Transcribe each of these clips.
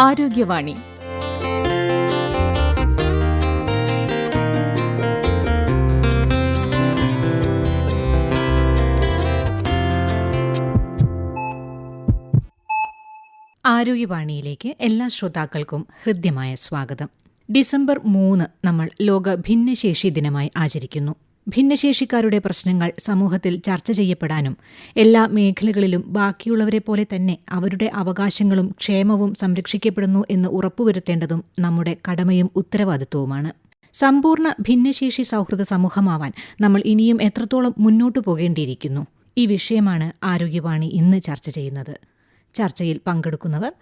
ആരോഗ്യവാണി. ആരോഗ്യവാണിയിലേക്ക് എല്ലാ ശ്രോതാക്കൾക്കും ഹൃദ്യമായ സ്വാഗതം. ഡിസംബർ 3 നമ്മൾ ലോക ഭിന്നശേഷി ദിനമായി ആചരിക്കുന്നു. ഭിന്നശേഷിക്കാരുടെ പ്രശ്നങ്ങൾ സമൂഹത്തിൽ ചർച്ച ചെയ്യപ്പെടാനും എല്ലാ മേഖലകളിലും ബാക്കിയുള്ളവരെ പോലെ തന്നെ അവരുടെ അവകാശങ്ങളും ക്ഷേമവും സംരക്ഷിക്കപ്പെടുന്നു എന്ന് ഉറപ്പുവരുത്തേണ്ടതും നമ്മുടെ കടമയും ഉത്തരവാദിത്വവുമാണ്. സമ്പൂർണ്ണ ഭിന്നശേഷി സൗഹൃദ സമൂഹമാവാൻ നമ്മൾ ഇനിയും എത്രത്തോളം മുന്നോട്ടു പോകേണ്ടിയിരിക്കുന്നു? ഈ വിഷയമാണ് ആരോഗ്യവാണി ഇന്ന് ചർച്ച ചെയ്യുന്നത്. ചർച്ചയിൽ പങ്കെടുക്കുന്നവർ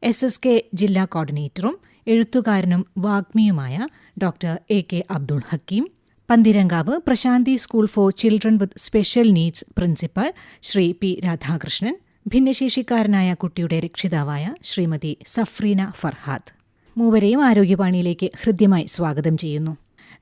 SSK ജില്ലാ കോർഡിനേറ്ററും എഴുത്തുകാരനും വാഗ്മിയുമായ doctor AK Abdul Hakeem, Panthirankavu Prasanthi school for children with special needs principal Shri P Radhakrishnan, ഭിന്നശേഷിക്കാരനായ കുട്ടിയുടെ രക്ഷിതാവായ ശ്രീമതി സഫ്രീന ഫർഹാദ്. മൂവരെയും ആരോഗ്യവാണിയിലേക്ക് ഹൃദ്യമായി സ്വാഗതം ചെയ്യുന്നു.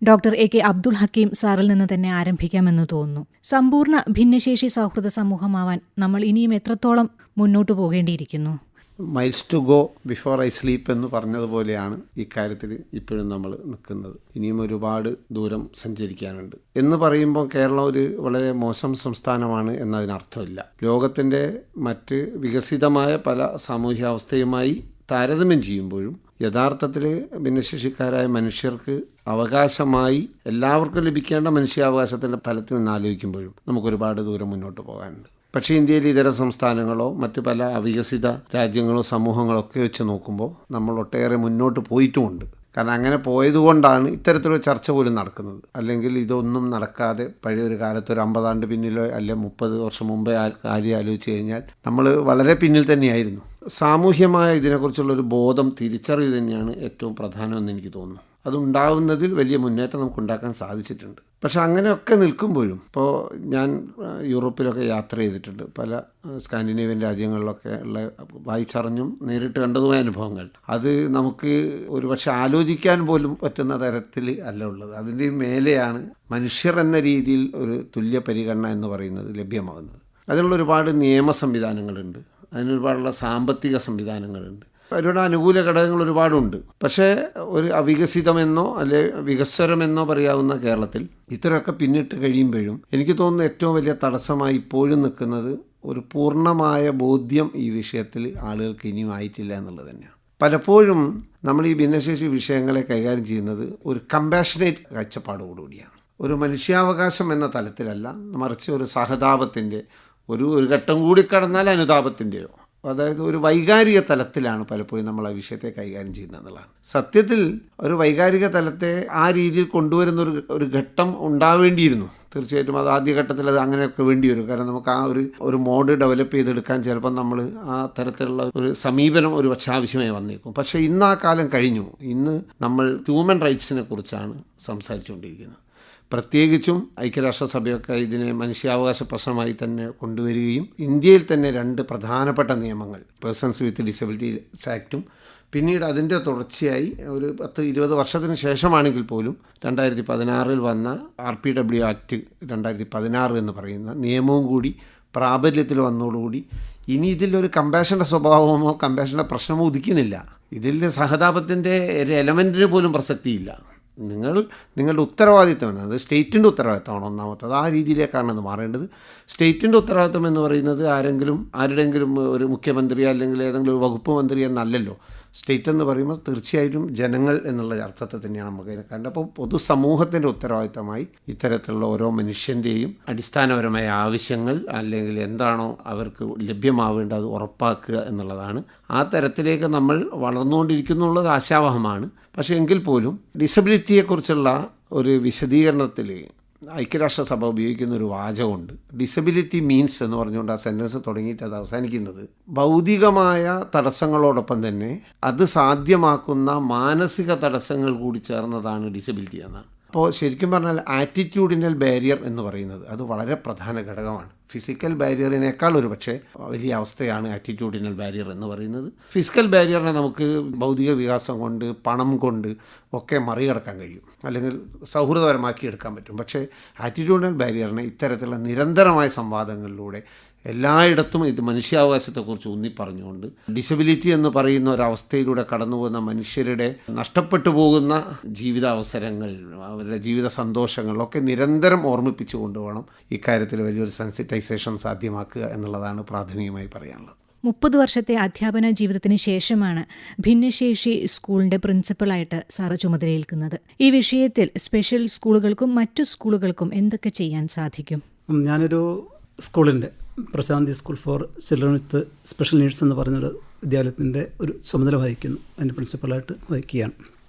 ഡോക്ടർ AK അബ്ദുൾ ഹക്കീം സാറിൽ നിന്ന് തന്നെ ആരംഭിക്കാമെന്ന് തോന്നുന്നു. സമ്പൂർണ്ണ ഭിന്നശേഷി സൗഹൃദ സമൂഹമാവാൻ നമ്മൾ ഇനിയും എത്രത്തോളം മുന്നോട്ടു പോകേണ്ടിയിരിക്കുന്നു? Miles to go before I sleep എന്ന് പറഞ്ഞതുപോലെയാണ് ഇക്കാര്യത്തിൽ ഇപ്പോഴും നമ്മൾ നിൽക്കുന്നത്. ഇനിയും ഒരുപാട് ദൂരം സഞ്ചരിക്കാനുണ്ട് എന്ന് പറയുമ്പോൾ കേരളം ഒരു വളരെ മോശം സംസ്ഥാനമാണ് എന്നതിനർത്ഥമില്ല. ലോകത്തിൻ്റെ മറ്റ് വികസിതമായ പല സാമൂഹ്യാവസ്ഥയുമായി താരതമ്യം ചെയ്യുമ്പോഴും യഥാർത്ഥത്തിൽ ഭിന്നശേഷിക്കാരായ മനുഷ്യർക്ക് അവകാശമായി എല്ലാവർക്കും ലഭിക്കേണ്ട മനുഷ്യാവകാശത്തിൻ്റെ തലത്തിൽ നിന്ന് ആലോചിക്കുമ്പോഴും നമുക്കൊരുപാട് ദൂരം മുന്നോട്ട് പോകാനുണ്ട്. പക്ഷേ ഇന്ത്യയിൽ ഇതര സംസ്ഥാനങ്ങളോ മറ്റു പല അവികസിത രാജ്യങ്ങളോ സമൂഹങ്ങളോ ഒക്കെ വെച്ച് നോക്കുമ്പോൾ നമ്മൾ ഒട്ടേറെ മുന്നോട്ട് പോയിട്ടുമുണ്ട്. കാരണം അങ്ങനെ പോയതുകൊണ്ടാണ് ഇത്തരത്തിലൊരു ചർച്ച പോലും നടക്കുന്നത്. അല്ലെങ്കിൽ ഇതൊന്നും നടക്കാതെ പഴയൊരു കാലത്ത് ഒരു 50 ആണ്ട് പിന്നിലോ അല്ലെങ്കിൽ 30 വർഷം മുമ്പേ കാര്യം ആലോചിച്ച് കഴിഞ്ഞാൽ നമ്മൾ വളരെ പിന്നിൽ തന്നെയായിരുന്നു. സാമൂഹ്യമായ ഇതിനെക്കുറിച്ചുള്ളൊരു ബോധം, തിരിച്ചറിവ് തന്നെയാണ് ഏറ്റവും പ്രധാനമെന്ന് എനിക്ക് തോന്നുന്നു. അതുണ്ടാവുന്നതിൽ വലിയ മുന്നേറ്റം നമുക്ക് ഉണ്ടാക്കാൻ സാധിച്ചിട്ടുണ്ട്. പക്ഷെ അങ്ങനെയൊക്കെ നിൽക്കുമ്പോഴും ഇപ്പോൾ ഞാൻ യൂറോപ്പിലൊക്കെ യാത്ര ചെയ്തിട്ടുണ്ട്. പല സ്കാൻഡിനേവിയൻ രാജ്യങ്ങളിലൊക്കെ ഉള്ള വായിച്ചറിഞ്ഞും നേരിട്ട് കണ്ടതുമായ അനുഭവങ്ങൾ അത് നമുക്ക് ഒരുപക്ഷെ ആലോചിക്കാൻ പോലും പറ്റുന്ന തരത്തിൽ അല്ല ഉള്ളത്. അതിൻ്റെ മേലെയാണ് മനുഷ്യർ എന്ന രീതിയിൽ ഒരു തുല്യ പരിഗണന എന്ന് പറയുന്നത് ലഭ്യമാകുന്നത്. അതിനുള്ള ഒരുപാട് നിയമ സംവിധാനങ്ങളുണ്ട്, അതിനൊരുപാടുള്ള സാമ്പത്തിക സംവിധാനങ്ങളുണ്ട്, അവരുടെ അനുകൂല ഘടകങ്ങൾ ഒരുപാടുണ്ട്. പക്ഷേ ഒരു അവികസിതമെന്നോ അല്ലെ വികസ്വരമെന്നോ പറയാവുന്ന കേരളത്തിൽ ഇത്രയൊക്കെ പിന്നിട്ട് കഴിയുമ്പോഴും എനിക്ക് തോന്നുന്ന ഏറ്റവും വലിയ തടസ്സമായി ഇപ്പോഴും നിൽക്കുന്നത് ഒരു പൂർണ്ണമായ ബോധ്യം ഈ വിഷയത്തിൽ ആളുകൾക്ക് ഇനിയും ആയിട്ടില്ല എന്നുള്ളത് തന്നെയാണ്. പലപ്പോഴും നമ്മൾ ഈ ഭിന്നശേഷി വിഷയങ്ങളെ കൈകാര്യം ചെയ്യുന്നത് ഒരു കമ്പാഷനേറ്റ് കാഴ്ചപ്പാടോടുകൂടിയാണ്. ഒരു മനുഷ്യാവകാശം എന്ന തലത്തിലല്ല, മറിച്ച് ഒരു സഹതാപത്തിൻ്റെ ഒരു ഘട്ടം കൂടി കടന്നാൽ അനുതാപത്തിൻ്റെയോ, അതായത് ഒരു വൈകാരിക തലത്തിലാണ് പലപ്പോഴും നമ്മൾ ആ വിഷയത്തെ കൈകാര്യം ചെയ്യുന്നത് എന്നുള്ളതാണ്. സത്യത്തിൽ ഒരു വൈകാരിക തലത്തെ ആ രീതിയിൽ കൊണ്ടുവരുന്ന ഒരു ഘട്ടം ഉണ്ടാവേണ്ടിയിരുന്നു. തീർച്ചയായിട്ടും അത് ആദ്യഘട്ടത്തിൽ അത് അങ്ങനെയൊക്കെ വേണ്ടി വരും. കാരണം നമുക്ക് ആ ഒരു മോഡ് ഡെവലപ്പ് ചെയ്തെടുക്കാൻ ചിലപ്പം നമ്മൾ ആ തരത്തിലുള്ള ഒരു സമീപനം ഒരു പക്ഷേ ആവശ്യമായി വന്നേക്കും. പക്ഷേ ഇന്ന് ആ കാലം കഴിഞ്ഞു. ഇന്ന് നമ്മൾ ഹ്യൂമൻ റൈറ്റ്സിനെ കുറിച്ചാണ് സംസാരിച്ചുകൊണ്ടിരിക്കുന്നത്. പ്രത്യേകിച്ചും ഐക്യരാഷ്ട്രസഭയൊക്കെ ഇതിനെ മനുഷ്യാവകാശ പ്രശ്നമായി തന്നെ കൊണ്ടുവരികയും ഇന്ത്യയിൽ തന്നെ 2 പ്രധാനപ്പെട്ട നിയമങ്ങൾ, പേഴ്സൺസ് വിത്ത് ഡിസബിലിറ്റീസ് ആക്റ്റും പിന്നീട് അതിൻ്റെ തുടർച്ചയായി ഒരു 10-20 വർഷത്തിന് ശേഷമാണെങ്കിൽ പോലും 2016 വന്ന RPW ആക്ട് 2016 എന്ന് പറയുന്ന നിയമവും കൂടി പ്രാബല്യത്തിൽ വന്നതോടുകൂടി ഇനി ഇതിലൊരു കമ്പാഷൻ്റെ സ്വഭാവമോ കമ്പാഷൻ്റെ പ്രശ്നമോ ഉദിക്കുന്നില്ല. ഇതിൽ സഹതാപത്തിൻ്റെ ഒരു എലമെൻറ്റിന് പോലും പ്രസക്തിയില്ല. നിങ്ങളുടെ ഉത്തരവാദിത്വമാണ്, അത് സ്റ്റേറ്റിൻ്റെ ഉത്തരവാദിത്വമാണ് ഒന്നാമത്തത്. ആ രീതിയിലേക്കാണ് അത് മാറേണ്ടത്. സ്റ്റേറ്റിൻ്റെ ഉത്തരവാദിത്വം എന്ന് പറയുന്നത് ആരുടെയെങ്കിലും ഒരു മുഖ്യമന്ത്രി അല്ലെങ്കിൽ ഏതെങ്കിലും ഒരു വകുപ്പ് മന്ത്രി എന്നല്ലല്ലോ. സ്റ്റേറ്റ് എന്ന് പറയുമ്പോൾ തീർച്ചയായിട്ടും ജനങ്ങൾ എന്നുള്ള അർത്ഥത്തെ തന്നെയാണ് നമുക്ക് അതിനെ കണ്ടത്. അപ്പോൾ പൊതുസമൂഹത്തിൻ്റെ ഉത്തരവാദിത്തമായി ഇത്തരത്തിലുള്ള ഓരോ മനുഷ്യൻ്റെയും അടിസ്ഥാനപരമായ ആവശ്യങ്ങൾ അല്ലെങ്കിൽ എന്താണോ അവർക്ക് ലഭ്യമാവേണ്ടത് അത് ഉറപ്പാക്കുക എന്നുള്ളതാണ്. ആ തരത്തിലേക്ക് നമ്മൾ വളർന്നുകൊണ്ടിരിക്കുന്നുള്ളത് ആശാവഹമാണ്. പക്ഷേ എങ്കിൽ പോലും ഡിസബിലിറ്റിയെക്കുറിച്ചുള്ള ഒരു വിശദീകരണത്തിൽ ഐക്യരാഷ്ട്രസഭ ഉപയോഗിക്കുന്ന ഒരു വാചകമുണ്ട്. ഡിസബിലിറ്റി മീൻസ് എന്ന് പറഞ്ഞുകൊണ്ട് ആ സെൻറ്റൻസ് തുടങ്ങിയിട്ട് അത് അവസാനിക്കുന്നത് ഭൗതികമായ തടസ്സങ്ങളോടൊപ്പം തന്നെ അത് സാധ്യമാക്കുന്ന മാനസിക തടസ്സങ്ങൾ കൂടി ചേർന്നതാണ് ഡിസബിലിറ്റി എന്നാണ്. അപ്പോൾ ശരിക്കും പറഞ്ഞാൽ ആറ്റിറ്റ്യൂഡിനൽ ബാരിയർ എന്ന് പറയുന്നത് അത് വളരെ പ്രധാന ഘടകമാണ്. ഫിസിക്കൽ ബാരിയറിനേക്കാൾ ഒരു പക്ഷേ വലിയ അവസ്ഥയാണ് ആറ്റിറ്റ്യൂഡിനൽ ബാരിയർ എന്ന് പറയുന്നത്. ഫിസിക്കൽ ബാരിയറിനെ നമുക്ക് ഭൗതിക വികാസം കൊണ്ട് പണം കൊണ്ട് ഒക്കെ മറികടക്കാൻ കഴിയും, അല്ലെങ്കിൽ സൗഹൃദപരമാക്കി എടുക്കാൻ പറ്റും. പക്ഷേ ആറ്റിറ്റ്യൂഡിനൽ ബാരിയറിനെ ഇത്തരത്തിലുള്ള നിരന്തരമായ സംവാദങ്ങളിലൂടെ എല്ലായിടത്തും ഇത് മനുഷ്യാവകാശത്തെക്കുറിച്ച് ഊന്നിപ്പറഞ്ഞുകൊണ്ട് ഡിസബിലിറ്റി എന്ന് പറയുന്ന ഒരവസ്ഥയിലൂടെ കടന്നു പോകുന്ന മനുഷ്യരുടെ നഷ്ടപ്പെട്ടു പോകുന്ന ജീവിതാവസരങ്ങൾ, അവരുടെ ജീവിത സന്തോഷങ്ങളൊക്കെ നിരന്തരം ഓർമ്മിപ്പിച്ചു കൊണ്ടുവേണം ഇക്കാര്യത്തിൽ വലിയൊരു സെൻസിറ്റൈസേഷൻ സാധ്യമാക്കുക എന്നുള്ളതാണ് പ്രാഥമികമായി പറയാനുള്ളത്. 30 വർഷത്തെ അധ്യാപന ജീവിതത്തിന് ശേഷമാണ് ഭിന്നശേഷി സ്കൂളിന്റെ പ്രിൻസിപ്പളായിട്ട് സാറ് ചുമതലയേൽക്കുന്നത്. ഈ വിഷയത്തിൽ സ്പെഷ്യൽ സ്കൂളുകൾക്കും മറ്റു സ്കൂളുകൾക്കും എന്തൊക്കെ ചെയ്യാൻ സാധിക്കും? ഞാനൊരു സ്കൂളിൻ്റെ Prasanthi school for children with special needs എന്ന് പറഞ്ഞൊരു വിദ്യാലയത്തിൻ്റെ ഒരു ചുമതല വഹിക്കുന്നു, അതിൻ്റെ പ്രിൻസിപ്പളായിട്ട് വഹിക്കുകയാണ്.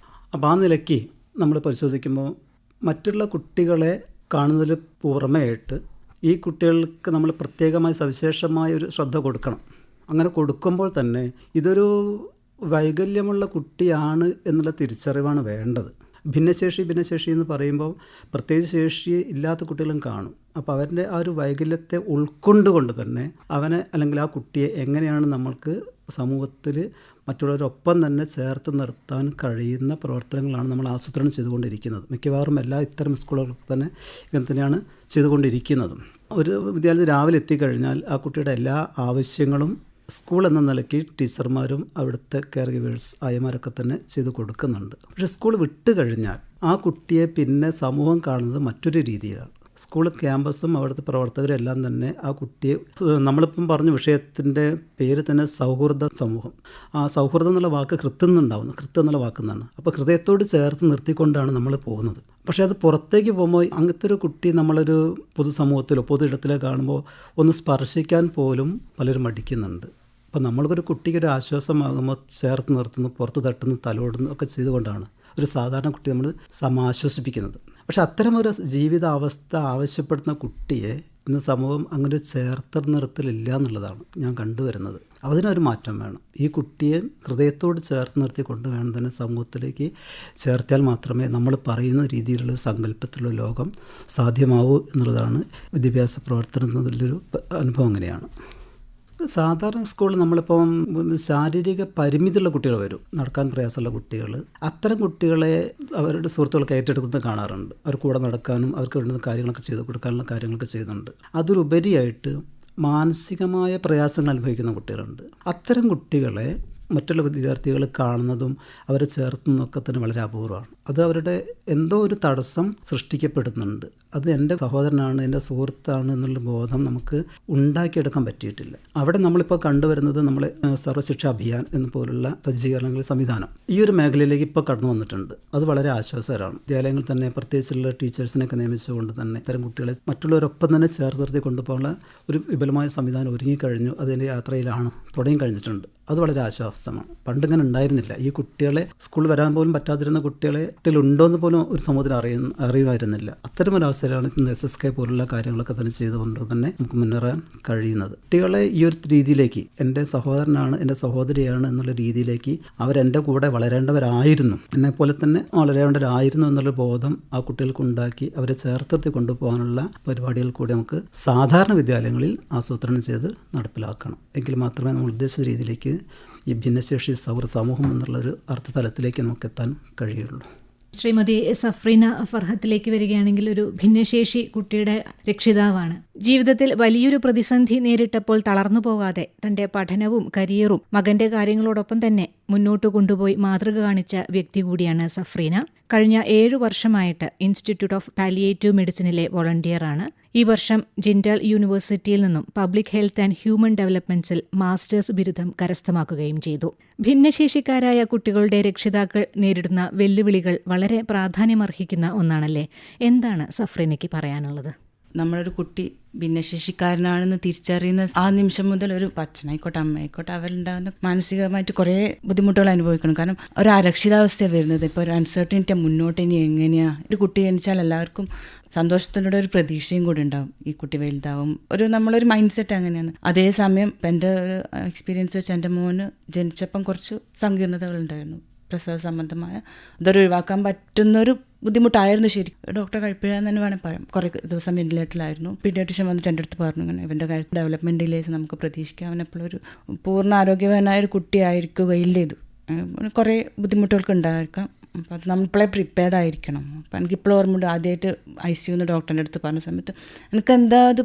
അപ്പോൾ ആ നിലയ്ക്ക് നമ്മൾ പരിശോധിക്കുമ്പോൾ മറ്റുള്ള കുട്ടികളെ കാണുന്നതിൽ പുറമെയായിട്ട് ഈ കുട്ടികൾക്ക് നമ്മൾ പ്രത്യേകമായി സവിശേഷമായ ഒരു ശ്രദ്ധ കൊടുക്കണം. അങ്ങനെ കൊടുക്കുമ്പോൾ തന്നെ ഇതൊരു വൈകല്യമുള്ള കുട്ടിയാണ് എന്നുള്ള തിരിച്ചറിവാണ് വേണ്ടത്. ഭിന്നശേഷി എന്ന് പറയുമ്പോൾ പ്രത്യേകിച്ച് ശേഷി ഇല്ലാത്ത കുട്ടികളും കാണും. അപ്പോൾ അവരുടെ ആ ഒരു വൈകല്യത്തെ ഉൾക്കൊണ്ടുകൊണ്ട് തന്നെ അവനെ അല്ലെങ്കിൽ ആ കുട്ടിയെ എങ്ങനെയാണ് നമ്മൾക്ക് സമൂഹത്തിൽ മറ്റുള്ളവരൊപ്പം തന്നെ ചേർത്ത് നിർത്താൻ കഴിയുന്ന പ്രവർത്തനങ്ങളാണ് നമ്മൾ ആസൂത്രണം ചെയ്തുകൊണ്ടിരിക്കുന്നത്. മിക്കവാറും എല്ലാ ഇത്തരം സ്കൂളുകൾക്ക് തന്നെ ഇങ്ങനെ തന്നെയാണ് ചെയ്തുകൊണ്ടിരിക്കുന്നതും. ഒരു വിദ്യാലയത്തിൽ രാവിലെ എത്തിക്കഴിഞ്ഞാൽ ആ കുട്ടിയുടെ എല്ലാ ആവശ്യങ്ങളും സ്കൂൾ എന്ന നിലയ്ക്ക് ടീച്ചർമാരും അവിടുത്തെ കെയർ ഗിവേഴ്സ് ആയമാരൊക്കെ തന്നെ ചെയ്ത് കൊടുക്കുന്നുണ്ട്. പക്ഷേ സ്കൂൾ വിട്ട് കഴിഞ്ഞാൽ ആ കുട്ടിയെ പിന്നെ സമൂഹം കാണുന്നത് മറ്റൊരു രീതിയിലാണ്. സ്കൂൾ ക്യാമ്പസും അവിടുത്തെ പ്രവർത്തകരും എല്ലാം തന്നെ ആ കുട്ടിയെ, നമ്മളിപ്പം പറഞ്ഞ വിഷയത്തിൻ്റെ പേര് തന്നെ സൗഹൃദ സമൂഹം. ആ സൗഹൃദം എന്നുള്ള വാക്ക് ഹൃത്തിൽ നിന്നുണ്ടാവുന്നു, ഹൃത്ത് എന്നുള്ള വാക്കുന്നാണ്. അപ്പോൾ ഹൃദയത്തോട് ചേർത്ത് നിർത്തിക്കൊണ്ടാണ് നമ്മൾ പോകുന്നത്. പക്ഷേ അത് പുറത്തേക്ക് പോകുമ്പോൾ അങ്ങനത്തെ ഒരു കുട്ടി നമ്മളൊരു പൊതുസമൂഹത്തിലോ പൊതു ഇടത്തിലോ കാണുമ്പോൾ ഒന്ന് സ്പർശിക്കാൻ പോലും പലരും മടിക്കുന്നുണ്ട്. അപ്പോൾ നമ്മൾക്കൊരു കുട്ടിക്കൊരു ആശ്വാസമാകുമ്പോൾ ചേർത്ത് നിർത്തുന്നു, പുറത്ത് തട്ടുന്നു, തലോടുന്നു ഒക്കെ ചെയ്തുകൊണ്ടാണ് ഒരു സാധാരണ കുട്ടി നമ്മൾ ആശ്വസിപ്പിക്കുന്നത്. പക്ഷെ അത്തരമൊരു ജീവിതാവസ്ഥ ആവശ്യപ്പെടുന്ന കുട്ടിയെ ഇന്ന് സമൂഹം അങ്ങനെ ചേർത്ത് നിർത്തലില്ല എന്നുള്ളതാണ് ഞാൻ കണ്ടുവരുന്നത്. അതിനൊരു മാറ്റം വേണം. ഈ കുട്ടിയെ ഹൃദയത്തോട് ചേർത്ത് നിർത്തി കൊണ്ടുവേണം തന്നെ സമൂഹത്തിലേക്ക് ചേർത്തിയാൽ മാത്രമേ നമ്മൾ പറയുന്ന രീതിയിലുള്ള സങ്കല്പത്തിലുള്ള ലോകം സാധ്യമാവൂ എന്നുള്ളതാണ് വിദ്യാഭ്യാസ പ്രവർത്തനത്തിലൊരു അനുഭവം. അങ്ങനെയാണ് സാധാരണ സ്കൂളിൽ നമ്മളിപ്പം ശാരീരിക പരിമിതിയുള്ള കുട്ടികൾ വരും, നടക്കാൻ പ്രയാസമുള്ള കുട്ടികൾ. അത്തരം കുട്ടികളെ അവരുടെ സുഹൃത്തുക്കൾക്ക് ഏറ്റെടുക്കുന്നത് കാണാറുണ്ട്. അവർ കൂടെ നടക്കാനും അവർക്ക് വേണ്ടുന്ന കാര്യങ്ങളൊക്കെ ചെയ്ത് കൊടുക്കാനുള്ള കാര്യങ്ങളൊക്കെ ചെയ്യുന്നുണ്ട്. അതിലുപരിയായിട്ട് മാനസികമായ പ്രയാസങ്ങൾ അനുഭവിക്കുന്ന കുട്ടികളുണ്ട്. അത്തരം കുട്ടികളെ മറ്റുള്ള വിദ്യാർത്ഥികൾ കാണുന്നതും അവരെ ചേർത്തുന്നതൊക്കെ തന്നെ വളരെ അപൂർവമാണ്. അത് അവരുടെ എന്തോ ഒരു തടസ്സം സൃഷ്ടിക്കപ്പെടുന്നുണ്ട്. അത് എൻ്റെ സഹോദരനാണ്, എൻ്റെ സുഹൃത്താണ് എന്നുള്ള ബോധം നമുക്ക് ഉണ്ടാക്കിയെടുക്കാൻ പറ്റിയിട്ടില്ല. അവിടെ നമ്മളിപ്പോൾ കണ്ടുവരുന്നത് നമ്മളെ സർവശിക്ഷ അഭിയാൻ എന്ന പോലുള്ള സജ്ജീകരണങ്ങൾ സംവിധാനം ഈ ഒരു മേഖലയിലേക്ക് ഇപ്പോൾ കടന്നു വന്നിട്ടുണ്ട്. അത് വളരെ ആശ്വാസകരമാണ്. വിദ്യാലയങ്ങൾ തന്നെ പ്രത്യേകിച്ചുള്ള ടീച്ചേഴ്സിനൊക്കെ നിയമിച്ചുകൊണ്ട് തന്നെ ഇത്തരം കുട്ടികളെ മറ്റുള്ളവരൊപ്പം തന്നെ ചേർത്ത് നിർത്തി കൊണ്ടുപോകാനുള്ള ഒരു വിപുലമായ സംവിധാനം ഒരുങ്ങിക്കഴിഞ്ഞു. അതിൻ്റെ യാത്രയിലാണ്, തുടങ്ങിക്കഴിഞ്ഞിട്ടുണ്ട്. അത് വളരെ ആശ്വാസമാണ്. പണ്ടിങ്ങനെ ഉണ്ടായിരുന്നില്ല. ഈ കുട്ടികളെ സ്കൂളിൽ വരാൻ പോലും പറ്റാതിരുന്ന കുട്ടികളെ ഉണ്ടോയെന്ന് പോലും ഒരു സമൂഹത്തിന് അറിയുമായിരുന്നില്ല. അത്തരമൊരവസ്ഥയിലാണ് ഇന്ന് SSK പോലുള്ള കാര്യങ്ങളൊക്കെ തന്നെ ചെയ്തുകൊണ്ട് തന്നെ നമുക്ക് മുന്നേറാൻ കഴിയുന്നത്. കുട്ടികളെ ഈ ഒരു രീതിയിലേക്ക് എൻ്റെ സഹോദരനാണ്, എൻ്റെ സഹോദരിയാണ് എന്നുള്ള രീതിയിലേക്ക് അവരെൻ്റെ കൂടെ വളരേണ്ടവരായിരുന്നു, എന്നെപ്പോലെ തന്നെ വളരേണ്ടവരായിരുന്നു എന്നുള്ള ബോധം ആ കുട്ടികൾക്ക് ഉണ്ടാക്കി അവരെ ചേർത്തിർത്തി കൊണ്ടുപോകാനുള്ള പരിപാടികൾ കൂടി നമുക്ക് സാധാരണ വിദ്യാലയങ്ങളിൽ ആസൂത്രണം ചെയ്ത് നടപ്പിലാക്കണം. എങ്കിൽ മാത്രമേ നമ്മൾ ഉദ്ദേശിച്ച രീതിയിലേക്ക് ഈ ഭിന്നശേഷി സൗഹൃദ സമൂഹം എന്നുള്ളൊരു അർത്ഥതലത്തിലേക്ക് നമുക്ക് എത്താൻ കഴിയുള്ളൂ. ശ്രീമതി സഫ്രീന ഫർഹത്തിലേക്ക് വരികയാണെങ്കിൽ, ഒരു ഭിന്നശേഷി കുട്ടിയുടെ രക്ഷിതാവാണ്. ജീവിതത്തിൽ വലിയൊരു പ്രതിസന്ധി നേരിട്ടപ്പോൾ തളർന്നു പോകാതെ തന്റെ പഠനവും കരിയറും മകന്റെ കാര്യങ്ങളോടൊപ്പം തന്നെ മുന്നോട്ട് കൊണ്ടുപോയി മാതൃക കാണിച്ച വ്യക്തി കൂടിയാണ് സഫ്രീന. കഴിഞ്ഞ 7 വർഷമായിട്ട് ഇൻസ്റ്റിറ്റ്യൂട്ട് ഓഫ് പാലിയേറ്റീവ് മെഡിസിനിലെ വോളണ്ടിയറാണ്. ഈ വർഷം ജിൻഡാൽ യൂണിവേഴ്സിറ്റിയിൽ നിന്നും പബ്ലിക് ഹെൽത്ത് ആൻഡ് ഹ്യൂമൻ ഡെവലപ്മെന്റ്സിൽ മാസ്റ്റേഴ്സ് ബിരുദം കരസ്ഥമാക്കുകയും ചെയ്തു. ഭിന്നശേഷിക്കാരായ കുട്ടികളുടെ രക്ഷിതാക്കൾ നേരിടുന്ന വെല്ലുവിളികൾ വളരെ പ്രാധാന്യമർഹിക്കുന്ന ഒന്നാണല്ലേ? എന്താണ് സഫ്രീനയ്ക്ക് പറയാനുള്ളത്? നമ്മളൊരു കുട്ടി ഭിന്നശേഷിക്കാരനാണെന്ന് തിരിച്ചറിയുന്ന ആ നിമിഷം മുതൽ ഒരു അച്ഛനായിക്കോട്ടെ അമ്മയായിക്കോട്ടെ അവരുണ്ടാകുന്ന മാനസികമായിട്ട് കുറേ ബുദ്ധിമുട്ടുകൾ അനുഭവിക്കണം. കാരണം ഒരു അരക്ഷിതാവസ്ഥയാണ് വരുന്നത്. ഇപ്പോൾ ഒരു അൺസർട്ടനിറ്റി, മുന്നോട്ട് ഇനി എങ്ങനെയാണ് ഒരു കുട്ടി ജനിച്ചാൽ എല്ലാവർക്കും സന്തോഷത്തിനോടെ ഒരു പ്രതീക്ഷയും കൂടി ഉണ്ടാവും. ഈ കുട്ടി വലുതാവും, നമ്മളൊരു മൈൻഡ് സെറ്റ് അങ്ങനെയാണ്. അതേസമയം എൻ്റെ എക്സ്പീരിയൻസ് വെച്ച് എൻ്റെ മോന് ജനിച്ചപ്പം കുറച്ച് സങ്കീർണതകളുണ്ടായിരുന്നു. പ്രസവ സംബന്ധമായ അതൊരു ഒഴിവാക്കാൻ പറ്റുന്നൊരു ബുദ്ധിമുട്ടായിരുന്നു. ശരി, ഡോക്ടറെ കഴിപ്പിഴാന്ന് തന്നെ വേണമെങ്കിൽ പറയാം. കുറേ ദിവസം വെന്റിലേറ്ററിലായിരുന്നു. പീഡിയാട്രീഷ്യൻ വന്നിട്ട് എൻ്റെ അടുത്ത് പറഞ്ഞു, ഇങ്ങനെ ഇവൻ്റെ കാര്യത്തിൽ ഡെവലപ്മെൻറ്റ് ഡിലേസ് നമുക്ക് പ്രതീക്ഷിക്കാം, അവനെപ്പോഴൊരു പൂർണ്ണ ആരോഗ്യവാനായൊരു കുട്ടിയായിരിക്കുകയില്ല. ഇത് കുറേ ബുദ്ധിമുട്ടുകൾക്ക് ഉണ്ടായിരിക്കാം. അപ്പോൾ അത് നമ്മളിപ്പോഴേ പ്രിപ്പയർഡ് ആയിരിക്കണം. അപ്പോൾ എനിക്കിപ്പോഴും ഓർമ്മയുണ്ട്, ആദ്യമായിട്ട് ICU ഡോക്ടറിൻ്റെ അടുത്ത് പറഞ്ഞ സമയത്ത് എനിക്കെന്താ അത്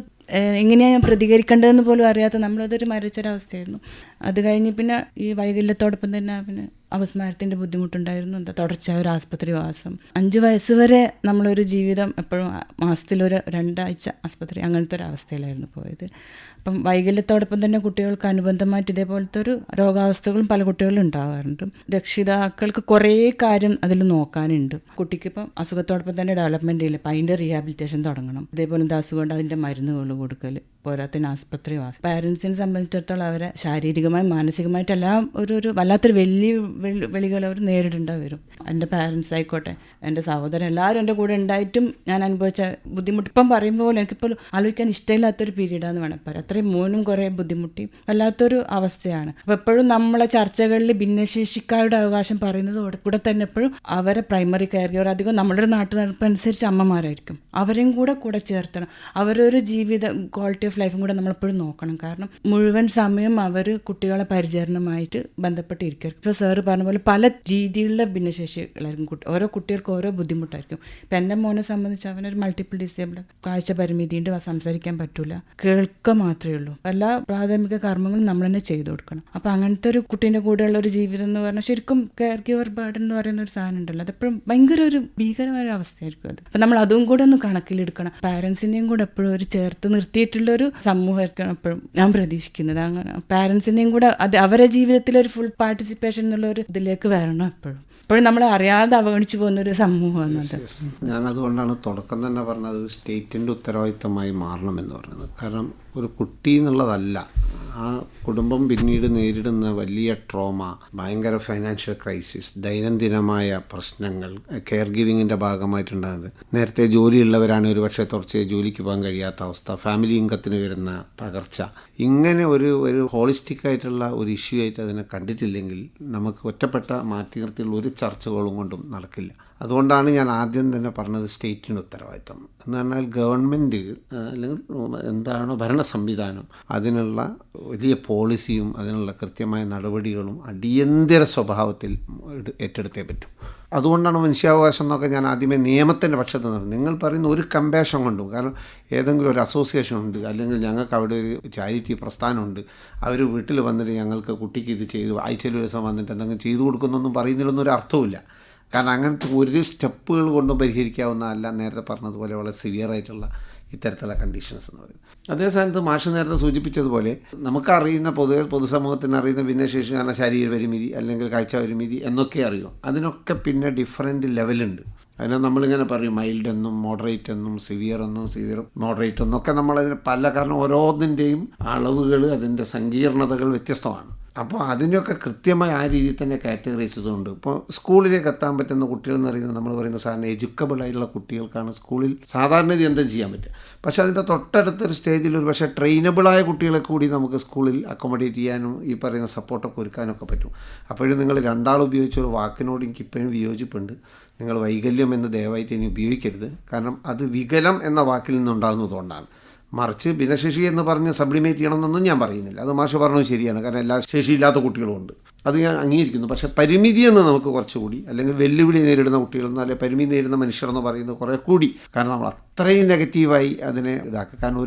എങ്ങനെയാണ് ഞാൻ പ്രതികരിക്കേണ്ടതെന്ന് പോലും അറിയാത്ത നമ്മളതൊരു മരവിച്ചൊരവസ്ഥയായിരുന്നു. അത് കഴിഞ്ഞ് പിന്നെ ഈ വൈകല്യത്തോടൊപ്പം തന്നെ പിന്നെ അപസ്മാരത്തിൻ്റെ ബുദ്ധിമുട്ടുണ്ടായിരുന്നു. തുടർച്ചയായ ഒരു ആസ്പത്രി വാസം. 5 വയസ്സ് വരെ നമ്മളൊരു ജീവിതം എപ്പോഴും മാസത്തിലൊരു 2 ആഴ്ച ആസ്പത്രി, അങ്ങനത്തെ ഒരു അവസ്ഥയിലായിരുന്നു പോയത്. അപ്പം വൈകല്യത്തോടൊപ്പം തന്നെ കുട്ടികൾക്ക് അനുബന്ധമായിട്ട് ഇതേപോലത്തെ ഒരു രോഗാവസ്ഥകളും പല കുട്ടികളും ഉണ്ടാകാറുണ്ട്. രക്ഷിതാക്കൾക്ക് കുറേ കാര്യം അതിൽ നോക്കാനുണ്ട്. കുട്ടിക്കിപ്പം അസുഖത്തോടൊപ്പം തന്നെ ഡെവലപ്മെൻ്റ് ഇല്ല, അപ്പം അതിൻ്റെ റീഹാബിലിറ്റേഷൻ തുടങ്ങണം. ഇതേപോലത്തെ അസുഖം കൊണ്ട് അതിൻ്റെ മരുന്നുകൾ കൊടുക്കൽ, പോരാത്തിന് ആസ്പത്രി വാസം. പാരൻസിനെ സംബന്ധിച്ചിടത്തോളം അവരെ ശാരീരികമായും മാനസികമായിട്ടെല്ലാം ഒരു വല്ലാത്തൊരു വലിയ വെളികൾ അവർ നേരിടേണ്ടി വരും. എൻ്റെ പാരൻസ് ആയിക്കോട്ടെ, എൻ്റെ സഹോദരൻ, എല്ലാവരും എൻ്റെ കൂടെ ഉണ്ടായിട്ടും ഞാൻ അനുഭവിച്ച ബുദ്ധിമുട്ട് ഇപ്പം പറയുമ്പോൾ എനിക്കിപ്പോൾ ആലോചിക്കാൻ ഇഷ്ടമില്ലാത്തൊരു പീരീഡാന്ന് വേണം പറയാം. അത്രയും മോനും കുറേ ബുദ്ധിമുട്ടി വല്ലാത്തൊരു അവസ്ഥയാണ്. അപ്പോൾ എപ്പോഴും നമ്മളെ ചർച്ചകളിൽ ഭിന്നശേഷിക്കാരുടെ അവകാശം പറയുന്നത് കൂടെ തന്നെ എപ്പോഴും അവരെ പ്രൈമറി കെയർ ഗിവർ, അധികം നമ്മുടെ നാട്ടുനടപ്പനുസരിച്ച് അമ്മമാരായിരിക്കും, അവരെയും കൂടെ ചേർത്തണം. അവരൊരു ജീവിത ക്വാളിറ്റി ഓഫ് ലൈഫും കൂടെ നമ്മളെപ്പോഴും നോക്കണം. കാരണം മുഴുവൻ സമയം അവർ കുട്ടികളെ പരിചരണമായിട്ട് ബന്ധപ്പെട്ടിരിക്കും. ഇപ്പോൾ സാറ് പറഞ്ഞ പോലെ പല രീതിയിലുള്ള ഭിന്നശേഷികളായിരിക്കും. ഓരോ കുട്ടികൾക്ക് ഓരോ ബുദ്ധിമുട്ടായിരിക്കും. ഇപ്പം എൻ്റെ മോനെ സംബന്ധിച്ച് അവനൊരു മൾട്ടിപ്പിൾ ഡിസേബിൾ, കാഴ്ച പരിമിതിയുണ്ട്, സംസാരിക്കാൻ പറ്റില്ല, കേൾക്കുക മാത്രമേ ഉള്ളൂ. എല്ലാ പ്രാഥമിക കർമ്മങ്ങളും നമ്മൾ തന്നെ ചെയ്തു കൊടുക്കണം. അപ്പം അങ്ങനത്തെ ഒരു കുട്ടീൻ്റെ കൂടെയുള്ള ഒരു ജീവിതം എന്ന് പറഞ്ഞാൽ ശരിക്കും കെയർ ഗിവർ ബേർഡൻ എന്ന് പറയുന്ന ഒരു സാധനം ഉണ്ടല്ലോ, അതെപ്പോഴും ഭയങ്കര ഒരു ഭീകരമായ ഒരു അവസ്ഥയായിരിക്കും അത്. അപ്പം നമ്മൾ അതും കൂടെ ഒന്ന് കണക്കിലെടുക്കണം. പാരൻസിനെയും കൂടെ എപ്പോഴും ഒരു ചേർത്ത് നിർത്തിയിട്ടുള്ളൊരു സമൂഹമായിരിക്കണം എപ്പോഴും ഞാൻ പ്രതീക്ഷിക്കുന്നത്. അങ്ങനെ പാരൻസിനെയും കൂടെ അത് അവരുടെ ജീവിതത്തിലൊരു ഫുൾ പാർട്ടിസിപ്പേഷൻ എന്നുള്ള ഒരു ഇതിലേക്ക് വരണം. എപ്പോഴും നമ്മളെ അറിയാതെ അവഗണിച്ചു പോകുന്നൊരു സമൂഹമാണ് അത്. ഞാൻ അതുകൊണ്ടാണ് തുടക്കം തന്നെ പറഞ്ഞത് സ്റ്റേറ്റിൻ്റെ ഉത്തരവാദിത്തമായി മാറണമെന്ന് പറയുന്നത്. കാരണം ഒരു കുട്ടി എന്നുള്ളതല്ല, ആ കുടുംബം പിന്നീട് നേരിടുന്ന വലിയ ട്രോമ, ഭയങ്കര ഫൈനാൻഷ്യൽ ക്രൈസിസ്, ദൈനംദിനമായ പ്രശ്നങ്ങൾ, കെയർ ഗിവിങ്ങിൻ്റെ ഭാഗമായിട്ടുണ്ടാകുന്നത്. നേരത്തെ ജോലിയുള്ളവരാണ് ഒരു പക്ഷേ തുടർച്ചയായി ജോലിക്ക് പോകാൻ കഴിയാത്ത അവസ്ഥ, ഫാമിലി ഇൻകത്തിന് വരുന്ന തകർച്ച, ഇങ്ങനെ ഒരു ഹോളിസ്റ്റിക് ആയിട്ടുള്ള ഒരു ഇഷ്യൂ ആയിട്ട് അതിനെ കണ്ടിട്ടില്ലെങ്കിൽ നമുക്ക് ഒറ്റപ്പെട്ട മാറ്റി നിർത്തിയുള്ള ഒരു ചർച്ചകളും കൊണ്ടും നടക്കില്ല. അതുകൊണ്ടാണ് ഞാൻ ആദ്യം തന്നെ പറഞ്ഞത് സ്റ്റേറ്റിൻ്റെ ഉത്തരവാദിത്തം എന്ന് പറഞ്ഞാൽ ഗവൺമെൻറ് അല്ലെങ്കിൽ എന്താണോ ഭരണ സംവിധാനം അതിനുള്ള വലിയ പോളിസിയും അതിനുള്ള കൃത്യമായ നടപടികളും അടിയന്തര സ്വഭാവത്തിൽ ഏറ്റെടുത്തേ പറ്റും. അതുകൊണ്ടാണ് മനുഷ്യാവകാശം എന്നൊക്കെ ഞാൻ ആദ്യമേ നിയമത്തിൻ്റെ പക്ഷത്ത് നിന്ന് നിങ്ങൾ പറയുന്ന ഒരു കമ്പാഷൻ കൊണ്ടും, കാരണം ഏതെങ്കിലും ഒരു അസോസിയേഷൻ ഉണ്ട് അല്ലെങ്കിൽ ഞങ്ങൾക്ക് അവിടെ ഒരു ചാരിറ്റി പ്രസ്ഥാനമുണ്ട്, അവർ വീട്ടിൽ വന്നിട്ട് ഞങ്ങൾക്ക് കുട്ടിക്ക് ഇത് ചെയ്തു, ആഴ്ചയിൽ ഒരു ദിവസം വന്നിട്ട് എന്തെങ്കിലും ചെയ്തു കൊടുക്കുന്നൊന്നും പറയുന്നതിലൊന്നും ഒരു അർത്ഥമില്ല. കാരണം അങ്ങനത്തെ ഒരു സ്റ്റെപ്പുകൾ കൊണ്ടും പരിഹരിക്കാവുന്നതല്ല നേരത്തെ പറഞ്ഞതുപോലെ വളരെ സിവിയർ ആയിട്ടുള്ള ഇത്തരത്തിലുള്ള കണ്ടീഷൻസ് എന്ന് പറയുന്നത്. അതേ സ്ഥാനത്ത് മാഷ് നേരത്തെ സൂചിപ്പിച്ചതുപോലെ നമുക്കറിയുന്ന പൊതുസമൂഹത്തിന് അറിയുന്ന ഭിന്നശേഷി കാരണം ശാരീരിക പരിമിതി അല്ലെങ്കിൽ കാഴ്ച പരിമിതി എന്നൊക്കെ അറിയും. അതിനൊക്കെ പിന്നെ ഡിഫറൻറ്റ് ലെവലുണ്ട്. അതിനെ നമ്മളിങ്ങനെ പറയും മൈൽഡ് എന്നും മോഡറേറ്റ് എന്നും സിവിയർ മോഡറേറ്റ് എന്നൊക്കെ നമ്മളതിന് കാരണം ഓരോന്നിൻ്റെയും അളവുകൾ അതിൻ്റെ സങ്കീർണതകൾ വ്യത്യസ്തമാണ്. അപ്പോൾ അതിനൊക്കെ കൃത്യമായി ആ രീതിയിൽ തന്നെ കാറ്റഗറൈസ് ചെയ്തുകൊണ്ട് ഇപ്പോൾ സ്കൂളിലേക്ക് എത്താൻ പറ്റുന്ന കുട്ടികൾ എന്ന് പറയുന്നത് നമ്മൾ പറയുന്ന സാധാരണ എഡ്യൂക്കബിൾ ആയിട്ടുള്ള കുട്ടികൾക്കാണ് സ്കൂളിൽ സാധാരണ എന്തും ചെയ്യാൻ പറ്റുക. പക്ഷേ അതിൻ്റെ തൊട്ടടുത്തൊരു സ്റ്റേജിൽ ഒരു പക്ഷേ ട്രെയിനബിളായ കുട്ടികളെ കൂടി നമുക്ക് സ്കൂളിൽ അക്കോമഡേറ്റ് ചെയ്യാനും ഈ പറയുന്ന സപ്പോർട്ടൊക്കെ ഒരുക്കാനൊക്കെ പറ്റും. അപ്പോഴും നിങ്ങൾ രണ്ടാൾ ഉപയോഗിച്ച ഒരു വാക്കിനോട് എനിക്ക് ഇപ്പോഴും വിയോജിപ്പുണ്ട്. നിങ്ങൾ വൈകല്യം എന്ന് ദയവായിട്ട് ഇനി ഉപയോഗിക്കരുത്. കാരണം അത് വികലം എന്ന വാക്കിൽ നിന്നുണ്ടാകുന്നതുകൊണ്ടാണ്. മറിച്ച് ഭിന്നശേഷി എന്ന് പറഞ്ഞ് സബ്ലിമേറ്റ് ചെയ്യണമെന്നൊന്നും ഞാൻ പറയുന്നില്ല. അത് മാഷ് പറഞ്ഞത് ശരിയാണ്. കാരണം എല്ലാ ശേഷിയില്ലാത്ത കുട്ടികളുമുണ്ട്, അത് ഞാൻ അംഗീകരിക്കുന്നു. പക്ഷേ പരിമിതിയെന്ന് നമുക്ക് കുറച്ചുകൂടി, അല്ലെങ്കിൽ വെല്ലുവിളി നേരിടുന്ന കുട്ടികളെന്നോ അല്ലെങ്കിൽ പരിമിതി നേരിടുന്ന മനുഷ്യരെന്ന് പറയുന്നത് കുറേ കൂടി. കാരണം നമ്മൾ അത്രയും നെഗറ്റീവായി അതിനെ ഇതാക്കുക. കാരണം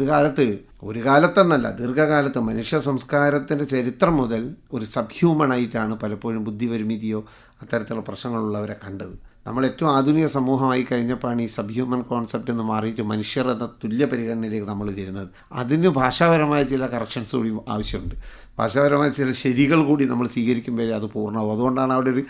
ഒരു കാലത്തെന്നല്ല ദീർഘകാലത്ത് മനുഷ്യ സംസ്കാരത്തിൻ്റെ ചരിത്രം മുതൽ ഒരു സബ്ഹ്യൂമണായിട്ടാണ് പലപ്പോഴും ബുദ്ധിപരിമിതിയോ അത്തരത്തിലുള്ള പ്രശ്നങ്ങളുള്ളവരെ കണ്ടത്. നമ്മൾ ഏറ്റവും ആധുനിക സമൂഹമായി കഴിഞ്ഞപ്പോഴാണ് ഈ സബ് ഹ്യൂമൻ കോൺസെപ്റ്റ് എന്ന് മാറിയിട്ട് മനുഷ്യർ എന്ന തുല്യ പരിഗണനയിലേക്ക് നമ്മൾ വരുന്നത്. അതിന് ഭാഷാപരമായ ചില കറക്ഷൻസ് കൂടി ആവശ്യമുണ്ട്. ഭാഷാപരമായ ചില ശരികൾ കൂടി നമ്മൾ സ്വീകരിക്കുമ്പോഴേ അത് പൂർണ്ണമാവും. അതുകൊണ്ടാണ് അവിടെ ഒരു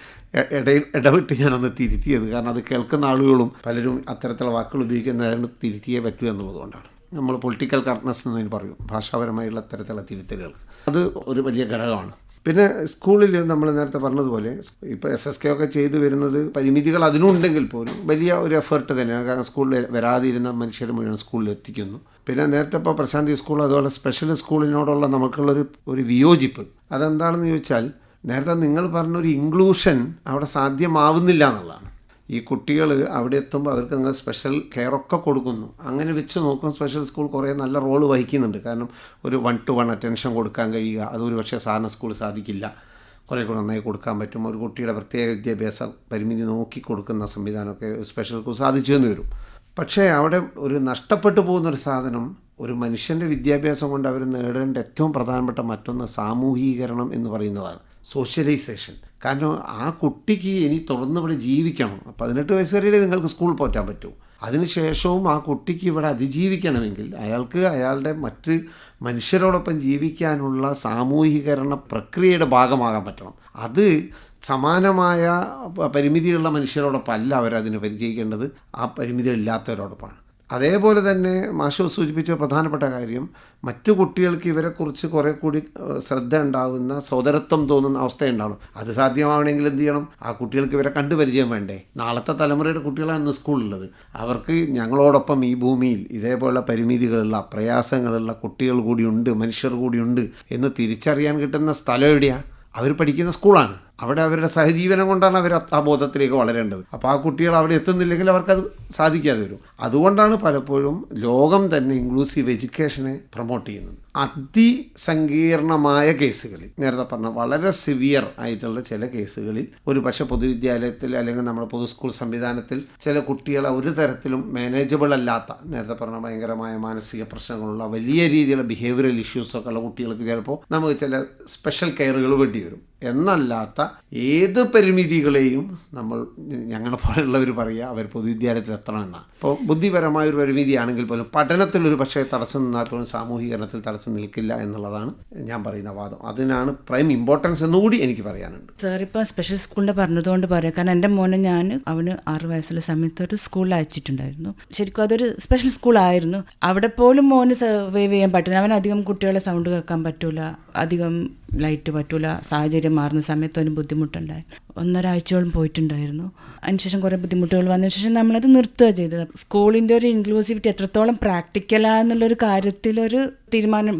ഇടവിട്ട് ഞാനൊന്ന് തിരുത്തിയത്. കാരണം അത് കേൾക്കുന്ന ആളുകളും പലരും അത്തരത്തിലുള്ള വാക്കുകൾ ഉപയോഗിക്കുന്നതിന് തിരുത്തിയേ പറ്റൂ എന്നുള്ളതുകൊണ്ടാണ്. നമ്മൾ പൊളിറ്റിക്കൽ കറക്റ്റ്നെസ് എന്നതിന് പറയും ഭാഷാപരമായുള്ള അത്തരത്തിലുള്ള തിരുത്തലുകൾ. അത് ഒരു വലിയ ഘടകമാണ്. പിന്നെ സ്കൂളിൽ നമ്മൾ നേരത്തെ പറഞ്ഞതുപോലെ ഇപ്പോൾ SSK ഒക്കെ ചെയ്തു വരുന്നത് പരിമിതികൾ അതിനുണ്ടെങ്കിൽ പോലും വലിയ ഒരു എഫേർട്ട് തന്നെയാണ്. കാരണം സ്കൂളിൽ വരാതിരുന്ന മനുഷ്യരെ മുഴുവൻ സ്കൂളിൽ എത്തിക്കുന്നു. പിന്നെ നേരത്തെ ഇപ്പോൾ പ്രശാന്തി സ്കൂൾ അതുപോലെ സ്പെഷ്യൽ സ്കൂളിനോടുള്ള നമുക്കുള്ളൊരു വിയോജിപ്പ് അതെന്താണെന്ന് ചോദിച്ചാൽ, നേരത്തെ നിങ്ങൾ പറഞ്ഞൊരു ഇൻക്ലൂഷൻ അവിടെ സാധ്യമാവുന്നില്ല എന്നുള്ളതാണ്. ഈ കുട്ടികൾ അവിടെ എത്തുമ്പോൾ അവർക്ക് അങ്ങ് സ്പെഷ്യൽ കെയറൊക്കെ കൊടുക്കുന്നു. അങ്ങനെ വെച്ച് നോക്കും സ്പെഷ്യൽ സ്കൂൾ കുറേ നല്ല റോള് വഹിക്കുന്നുണ്ട്. കാരണം ഒരു 1-to-1 അറ്റൻഷൻ കൊടുക്കാൻ കഴിയുക അതൊരു പക്ഷേ സാധാരണ സ്കൂൾ സാധിക്കില്ല. കുറേ കൂടെ നന്നായി കൊടുക്കാൻ പറ്റും. ഒരു കുട്ടിയുടെ പ്രത്യേക വിദ്യാഭ്യാസ പരിമിതി നോക്കി കൊടുക്കുന്ന സംവിധാനമൊക്കെ സ്പെഷ്യൽ സ്കൂൾ സാധിച്ചു എന്ന് വരും. പക്ഷേ അവിടെ ഒരു നഷ്ടപ്പെട്ടു പോകുന്നൊരു സാധനം ഒരു മനുഷ്യൻ്റെ വിദ്യാഭ്യാസം കൊണ്ട് അവർ നേടേണ്ട ഏറ്റവും പ്രധാനപ്പെട്ട മറ്റൊന്ന് സാമൂഹീകരണം എന്ന് പറയുന്നതാണ്, സോഷ്യലൈസേഷൻ. കാരണം ആ കുട്ടിക്ക് ഇനി തുടർന്ന് ഇവിടെ ജീവിക്കണം. 18 വയസ്സ് വരെ നിങ്ങൾക്ക് സ്കൂളിൽ പോറ്റാൻ പറ്റൂ. അതിനുശേഷവും ആ കുട്ടിക്ക് ഇവിടെ അതിജീവിക്കണമെങ്കിൽ അയാൾക്ക് അയാളുടെ മറ്റ് മനുഷ്യരോടൊപ്പം ജീവിക്കാനുള്ള സാമൂഹികരണ പ്രക്രിയയുടെ ഭാഗമാകാൻ പറ്റണം. അത് സമാനമായ പരിമിതിയുള്ള മനുഷ്യരോടൊപ്പം അല്ല അവരതിന് പരിചയിക്കേണ്ടത്, ആ പരിമിതികളില്ലാത്തവരോടൊപ്പമാണ്. അതേപോലെ തന്നെ മാഷ് സൂചിപ്പിച്ച പ്രധാനപ്പെട്ട കാര്യം, മറ്റു കുട്ടികൾക്ക് ഇവരെക്കുറിച്ച് കുറേ കൂടി ശ്രദ്ധ ഉണ്ടാകുന്ന, സോദരത്വം തോന്നുന്ന അവസ്ഥയുണ്ടാവണം. അത് സാധ്യമാവണമെങ്കിൽ എന്ത് ചെയ്യണം? ആ കുട്ടികൾക്ക് ഇവരെ കണ്ടുപരിചയം വേണ്ടേ? നാളത്തെ തലമുറയുടെ കുട്ടികളാണ് ഇന്ന് സ്കൂളിലുള്ളത്. അവർക്ക് ഞങ്ങളോടൊപ്പം ഈ ഭൂമിയിൽ ഇതേപോലുള്ള പരിമിതികളുള്ള, പ്രയാസങ്ങളുള്ള കുട്ടികൾ കൂടിയുണ്ട്, മനുഷ്യർ കൂടിയുണ്ട് എന്ന് തിരിച്ചറിയാൻ കിട്ടുന്ന സ്ഥലം എവിടെയാണ്? അവർ പഠിക്കുന്ന സ്കൂളാണ്. അവിടെ അവരുടെ സഹജീവനം കൊണ്ടാണ് അവർ ആ ബോധത്തിലേക്ക് വളരേണ്ടത്. അപ്പോൾ ആ കുട്ടികൾ അവിടെ എത്തുന്നില്ലെങ്കിൽ അവർക്കത് സാധിക്കാതെ വരും. അതുകൊണ്ടാണ് പലപ്പോഴും ലോകം തന്നെ ഇൻക്ലൂസീവ് എഡ്യൂക്കേഷനെ പ്രൊമോട്ട് ചെയ്യുന്നത്. അതിസങ്കീർണമായ കേസുകളിൽ, നേരത്തെ പറഞ്ഞ വളരെ സിവിയർ ആയിട്ടുള്ള ചില കേസുകളിൽ ഒരു പക്ഷേ പൊതുവിദ്യാലയത്തിൽ അല്ലെങ്കിൽ നമ്മുടെ പൊതു സ്കൂൾ സംവിധാനത്തിൽ ചില കുട്ടികളെ ഒരു തരത്തിലും മാനേജബിൾ അല്ലാത്ത, നേരത്തെ പറഞ്ഞ ഭയങ്കരമായ മാനസിക പ്രശ്നങ്ങളുള്ള, വലിയ രീതിയിലുള്ള ബിഹേവിയറൽ ഇഷ്യൂസൊക്കെ ഉള്ള കുട്ടികൾക്ക് ചിലപ്പോൾ നമുക്ക് ചില സ്പെഷ്യൽ കെയറുകൾ വേണ്ടി വരും. എന്നല്ലാത്ത ഏത് പരിമിതികളെയും നമ്മൾ, ഞങ്ങളെ പോലുള്ളവർ പറയുക, അവർ പൊതുവിദ്യാലയത്തിൽ എത്തണമെന്നാണ്. ഇപ്പോൾ ബുദ്ധിപരമായൊരു പരിമിതിയാണെങ്കിൽ പോലും പഠനത്തിലൊരു പക്ഷേ തടസ്സം നിന്നാൽ പോലും സാമൂഹികരണത്തിൽ തടസ്സം നിൽക്കില്ല എന്നുള്ളതാണ് ഞാൻ പറയുന്ന വാദം. അതിനാണ് പ്രൈം ഇമ്പോർട്ടൻസ് എന്നുകൂടി എനിക്ക് പറയാനുണ്ട്. സാർ ഇപ്പോൾ സ്പെഷ്യൽ സ്കൂളിൻ്റെ പറഞ്ഞതുകൊണ്ട് പറയാം. കാരണം എൻ്റെ മോനെ അവന് 6 വയസ്സുള്ള സമയത്ത് ഒരു സ്കൂളിൽ അയച്ചിട്ടുണ്ടായിരുന്നു. ശരിക്കും അതൊരു സ്പെഷ്യൽ സ്കൂളായിരുന്നു. അവിടെ പോലും മോന് സർവൈവ് ചെയ്യാൻ പറ്റില്ല. അവൻ അധികം കുട്ടികളെ സൗണ്ട് കേൾക്കാൻ പറ്റൂല, അധികം ലൈറ്റ് പറ്റൂല, സാഹചര്യം മാറുന്ന സമയത്ത് അവന് ബുദ്ധിമുട്ടുണ്ടായി. 1.5 ആഴ്ചയോളം പോയിട്ടുണ്ടായിരുന്നു. അതിനുശേഷം കുറേ ബുദ്ധിമുട്ടുകൾ വന്നതിന് ശേഷം നമ്മളത് നിർത്തുക ചെയ്തത്. സ്കൂളിൻ്റെ ഒരു ഇൻക്ലൂസിവിറ്റി എത്രത്തോളം പ്രാക്ടിക്കലാന്നുള്ളൊരു കാര്യത്തിലൊരു തീരുമാനം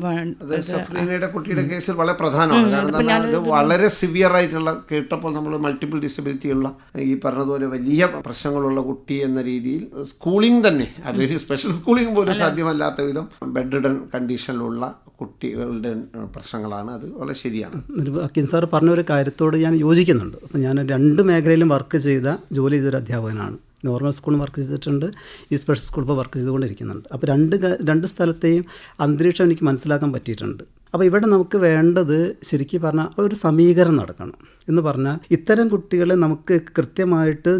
കുട്ടിയുടെ കേസിൽ വളരെ പ്രധാനമാണ്. കാരണം അത് വളരെ സിവിയർ ആയിട്ടുള്ള, കേട്ടപ്പോൾ നമ്മൾ മൾട്ടിപ്പിൾ ഡിസബിലിറ്റി ഉള്ള, ഈ പറഞ്ഞതുപോലെ വലിയ പ്രശ്നങ്ങളുള്ള കുട്ടി എന്ന രീതിയിൽ സ്കൂളിംഗ് തന്നെ, അതൊരു സ്പെഷ്യൽ സ്കൂളിംഗ് പോലും സാധ്യമല്ലാത്ത വിധം ബെഡ് റിഡൻ കണ്ടീഷനിലുള്ള കുട്ടികളുടെ പ്രശ്നങ്ങളാണ്. അത് വളരെ ശരിയാണ്. അക്കിൻ സാർ പറഞ്ഞ ഒരു കാര്യത്തോട് ഞാൻ യോജിക്കുന്നുണ്ട്. അപ്പം ഞാൻ 2 മേഖലയിലും ജോലി ചെയ്തൊരു അധ്യാപകനാണ്. നോർമൽ സ്കൂളിൽ വർക്ക് ചെയ്തിട്ടുണ്ട്, ഈ സ്പെഷ്യൽ സ്കൂളിൽ ഇപ്പോൾ വർക്ക് ചെയ്തുകൊണ്ടിരിക്കുന്നുണ്ട്. അപ്പോൾ രണ്ട് സ്ഥലത്തെയും അന്തരീക്ഷം എനിക്ക് മനസ്സിലാക്കാൻ പറ്റിയിട്ടുണ്ട്. അപ്പോൾ ഇവിടെ നമുക്ക് വേണ്ടത് ശരിക്കും പറഞ്ഞാൽ ഒരു സമീകരണം നടക്കണം. എന്ന് പറഞ്ഞാൽ ഇത്തരം കുട്ടികളെ നമുക്ക് കൃത്യമായിട്ട്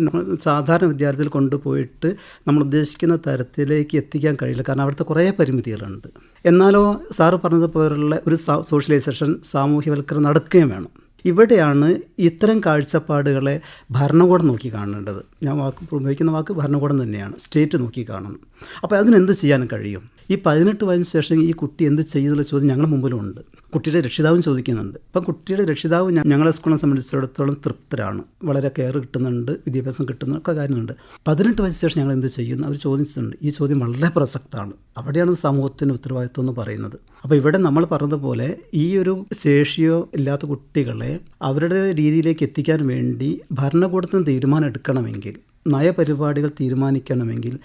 സാധാരണ വിദ്യാർത്ഥികൾ കൊണ്ടുപോയിട്ട് നമ്മൾ ഉദ്ദേശിക്കുന്ന തരത്തിലേക്ക് എത്തിക്കാൻ കഴിയില്ല. കാരണം അവിടുത്തെ കുറേ പരിമിതികളുണ്ട്. എന്നാലോ സാറ് പറഞ്ഞതുപോലുള്ള ഒരു സോഷ്യലൈസേഷൻ, സാമൂഹ്യവൽക്കരണം നടക്കുകയും വേണം. ഇവിടെയാണ് ഇത്തരം കാഴ്ചപ്പാടുകളെ ഭരണകൂടം നോക്കി കാണേണ്ടത്. ഞാൻ ഉപയോഗിക്കുന്ന വാക്ക് ഭരണകൂടം തന്നെയാണ്. സ്റ്റേറ്റ് നോക്കി കാണണം. അപ്പോൾ അതിനെന്ത് ചെയ്യാൻ കഴിയും? ഈ 18 വയസ്സിന് ശേഷം ഈ കുട്ടി എന്ത് ചെയ്യുന്നുള്ള ചോദ്യം ഞങ്ങളുടെ മുമ്പിലുണ്ട്. കുട്ടിയുടെ രക്ഷിതാവും ചോദിക്കുന്നുണ്ട്. അപ്പം കുട്ടിയുടെ രക്ഷിതാവ് ഞങ്ങളെ സ്കൂളിനെ സംബന്ധിച്ചിടത്തോളം തൃപ്തരാണ്. വളരെ കെയർ കിട്ടുന്നുണ്ട്, വിദ്യാഭ്യാസം കിട്ടുന്ന ഒക്കെ കാര്യമുണ്ട്. 18 വയസ്സിന് ശേഷം ഞങ്ങൾ എന്ത് ചെയ്യുന്നു അവർ ചോദിച്ചിട്ടുണ്ട്. ഈ ചോദ്യം വളരെ പ്രസക്തമാണ്. അവിടെയാണ് സമൂഹത്തിൻ്റെ ഉത്തരവാദിത്വം എന്ന് പറയുന്നത്. അപ്പോൾ ഇവിടെ നമ്മൾ പറഞ്ഞതുപോലെ ഈ ഒരു ശേഷിയോ ഇല്ലാത്ത കുട്ടികളെ അവരുടെ രീതിയിലേക്ക് എത്തിക്കാൻ വേണ്ടി ഭരണകൂടത്തിന് തീരുമാനം എടുക്കണമെങ്കിൽ, നയപരിപാടികൾ തീരുമാനിക്കണമെങ്കിൽ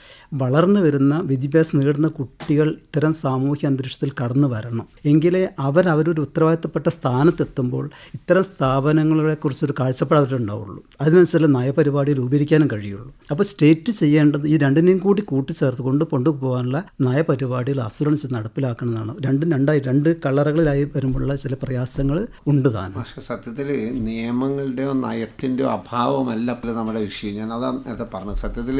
വളർന്നു വരുന്ന വിദ്യാഭ്യാസം നേടുന്ന കുട്ടികൾ ഇത്തരം സാമൂഹ്യ അന്തരീക്ഷത്തിൽ കടന്നു വരണം. എങ്കിലേ അവരൊരു ഉത്തരവാദിത്തപ്പെട്ട സ്ഥാനത്തെത്തുമ്പോൾ ഇത്തരം സ്ഥാപനങ്ങളെക്കുറിച്ചൊരു കാഴ്ചപ്പാട് അവരുണ്ടാവുള്ളൂ. അതിനനുസരിച്ച് നയപരിപാടി രൂപീകരിക്കാനും കഴിയുള്ളൂ. അപ്പോൾ സ്റ്റേറ്റ് ചെയ്യേണ്ടത് ഈ രണ്ടിനെയും കൂടി കൂട്ടിച്ചേർത്ത് കൊണ്ടുപോകാനുള്ള നയപരിപാടികൾ ആസൂത്രണം നടപ്പിലാക്കണമെന്നാണ്. രണ്ട് കളറുകളിലായി വരുമ്പോഴുള്ള ചില പ്രയാസങ്ങൾ ഉണ്ട് താനും. പക്ഷേ സത്യത്തിൽ നിയമങ്ങളുടെയോ നയത്തിൻ്റെയോ അഭാവമല്ല നമ്മുടെ വിഷയം. ഞാൻ അതാണ് നേരത്തെ പറഞ്ഞത്. സത്യത്തിൽ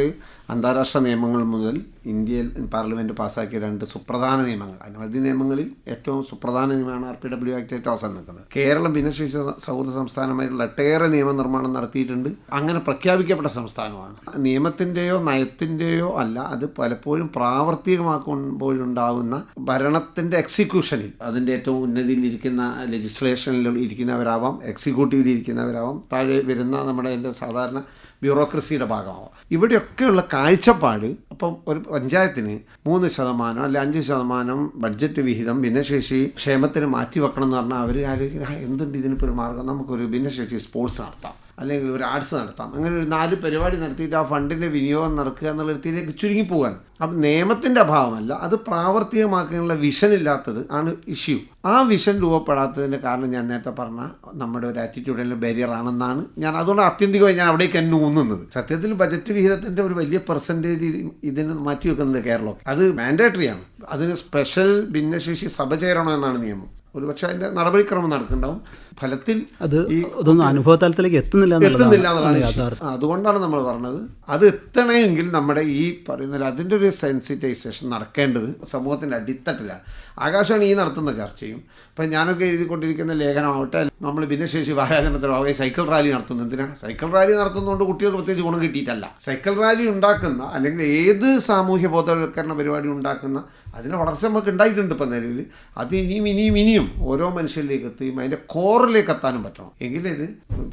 അന്താരാഷ്ട്ര നിയമങ്ങൾ മുതൽ ഇന്ത്യയിൽ പാർലമെൻറ്റ് പാസ്സാക്കിയ 2 സുപ്രധാന നിയമങ്ങൾ, അനവധി നിയമങ്ങളിൽ ഏറ്റവും സുപ്രധാന നിയമമാണ് RPW ആക്ട് ഏറ്റവും അവസാനം നിൽക്കുന്നത്. കേരളം ഭിന്നശേഷി സൗഹൃദ സംസ്ഥാനമായിട്ടുള്ള ഒട്ടേറെ നിയമനിർമ്മാണം നടത്തിയിട്ടുണ്ട്. അങ്ങനെ പ്രഖ്യാപിക്കപ്പെട്ട സംസ്ഥാനമാണ്. നിയമത്തിൻ്റെയോ നയത്തിൻ്റെയോ അല്ല, അത് പലപ്പോഴും പ്രാവർത്തികമാക്കുമ്പോഴുണ്ടാകുന്ന ഭരണത്തിൻ്റെ എക്സിക്യൂഷനിൽ, അതിൻ്റെ ഏറ്റവും ഉന്നതിയിലിരിക്കുന്ന ലെജിസ്ലേഷനിൽ ഇരിക്കുന്നവരാവാം, എക്സിക്യൂട്ടീവിൽ ഇരിക്കുന്നവരാവാം, താഴെ വരുന്ന നമ്മുടെ സാധാരണ ബ്യൂറോക്രസിയുടെ ഭാഗമാവും. ഇവിടെയൊക്കെയുള്ള കാഴ്ചപ്പാട്, അപ്പം ഒരു പഞ്ചായത്തിന് 3% അല്ലെ 5% ബഡ്ജറ്റ് വിഹിതം ഭിന്നശേഷി ക്ഷേമത്തിന് മാറ്റിവെക്കണം എന്ന് പറഞ്ഞാൽ അവർ ആലോചിക്കുന്നത് എന്തുണ്ട് ഇതിനിപ്പോൾ ഒരു മാർഗം, നമുക്കൊരു ഭിന്നശേഷി സ്പോർട്സ് നടത്താം, അല്ലെങ്കിൽ ഒരു ആർട്സ് നടത്താം, അങ്ങനെ ഒരു 4 പരിപാടി നടത്തിയിട്ട് ആ ഫണ്ടിൻ്റെ വിനിയോഗം നടക്കുക എന്നുള്ള രീതിയിലേക്ക് ചുരുങ്ങിപ്പോകാൻ അപ്പം നിയമത്തിൻ്റെ അഭാവമല്ല, അത് പ്രാവർത്തികമാക്കാനുള്ള വിഷൻ ഇല്ലാത്തത് ആണ് ഇഷ്യൂ. ആ വിഷൻ രൂപപ്പെടാത്തതിൻ്റെ കാരണം ഞാൻ നേരത്തെ പറഞ്ഞ നമ്മുടെ ഒരു ആറ്റിറ്റ്യൂഡിലെ ബാരിയർ ആണെന്നാണ് ഞാൻ അതുകൊണ്ട് ആത്യന്തികമായി ഞാൻ അവിടേക്ക് തന്നെ ഊന്നുന്നത്. സത്യത്തിൽ ബജറ്റ് വിഹിതത്തിൻ്റെ ഒരു വലിയ പെർസെൻറ്റേജ് ഇതിന് മാറ്റി വെക്കുന്നത് കേരളം. അത് മാൻഡേറ്ററി ആണ്. അതിന് സ്പെഷ്യൽ ഭിന്നശേഷി സഭ ചേരണോ എന്നാണ് നിയമം. ഒരുപക്ഷെ അതിൻ്റെ നടപടിക്രമം നടക്കുന്നുണ്ടാവും. ഫലത്തിൽ അതൊന്നും അനുഭവ തലത്തിലേക്ക് എത്തുന്നില്ല എന്നുള്ളതാണ് യാഥാർത്ഥ്യം. അതുകൊണ്ടാണ് നമ്മൾ പറഞ്ഞത് അത് എത്തണമെങ്കിൽ നമ്മുടെ ഈ പറയുന്ന അതിൻ്റെ ഒരു സെൻസിറ്റൈസേഷൻ നടക്കേണ്ടത് സമൂഹത്തിൻ്റെ അടിത്തട്ടിലാണ്. ആകാശവാണി ഈ നടത്തുന്ന ചർച്ചയും ഇപ്പം ഞാനൊക്കെ എഴുതിക്കൊണ്ടിരിക്കുന്ന ലേഖനമാവട്ടെ, നമ്മൾ ഭിന്നശേഷി വാരാചരണത്തിലാവേ സൈക്കിൾ റാലി നടത്തുന്നു. എന്തിനാ സൈക്കിൾ റാലി നടത്തുന്നതുകൊണ്ട് കുട്ടികൾക്ക് പ്രത്യേകിച്ച് ഗുണം കിട്ടിയിട്ടല്ല. സൈക്കിൾ റാലി ഉണ്ടാക്കുന്ന അല്ലെങ്കിൽ ഏത് സാമൂഹ്യ ബോധവൽക്കരണ പരിപാടി ഉണ്ടാക്കുന്ന അതിൻ്റെ വളർച്ച നമുക്ക് ഉണ്ടായിട്ടുണ്ട്. ഇപ്പം നിലവിൽ അത് ഇനിയും ഓരോ മനുഷ്യരിലേക്ക് എത്തുകയും അതിൻ്റെ കോറിലേക്ക് എത്താനും പറ്റണം. എങ്കിലേ ഇത്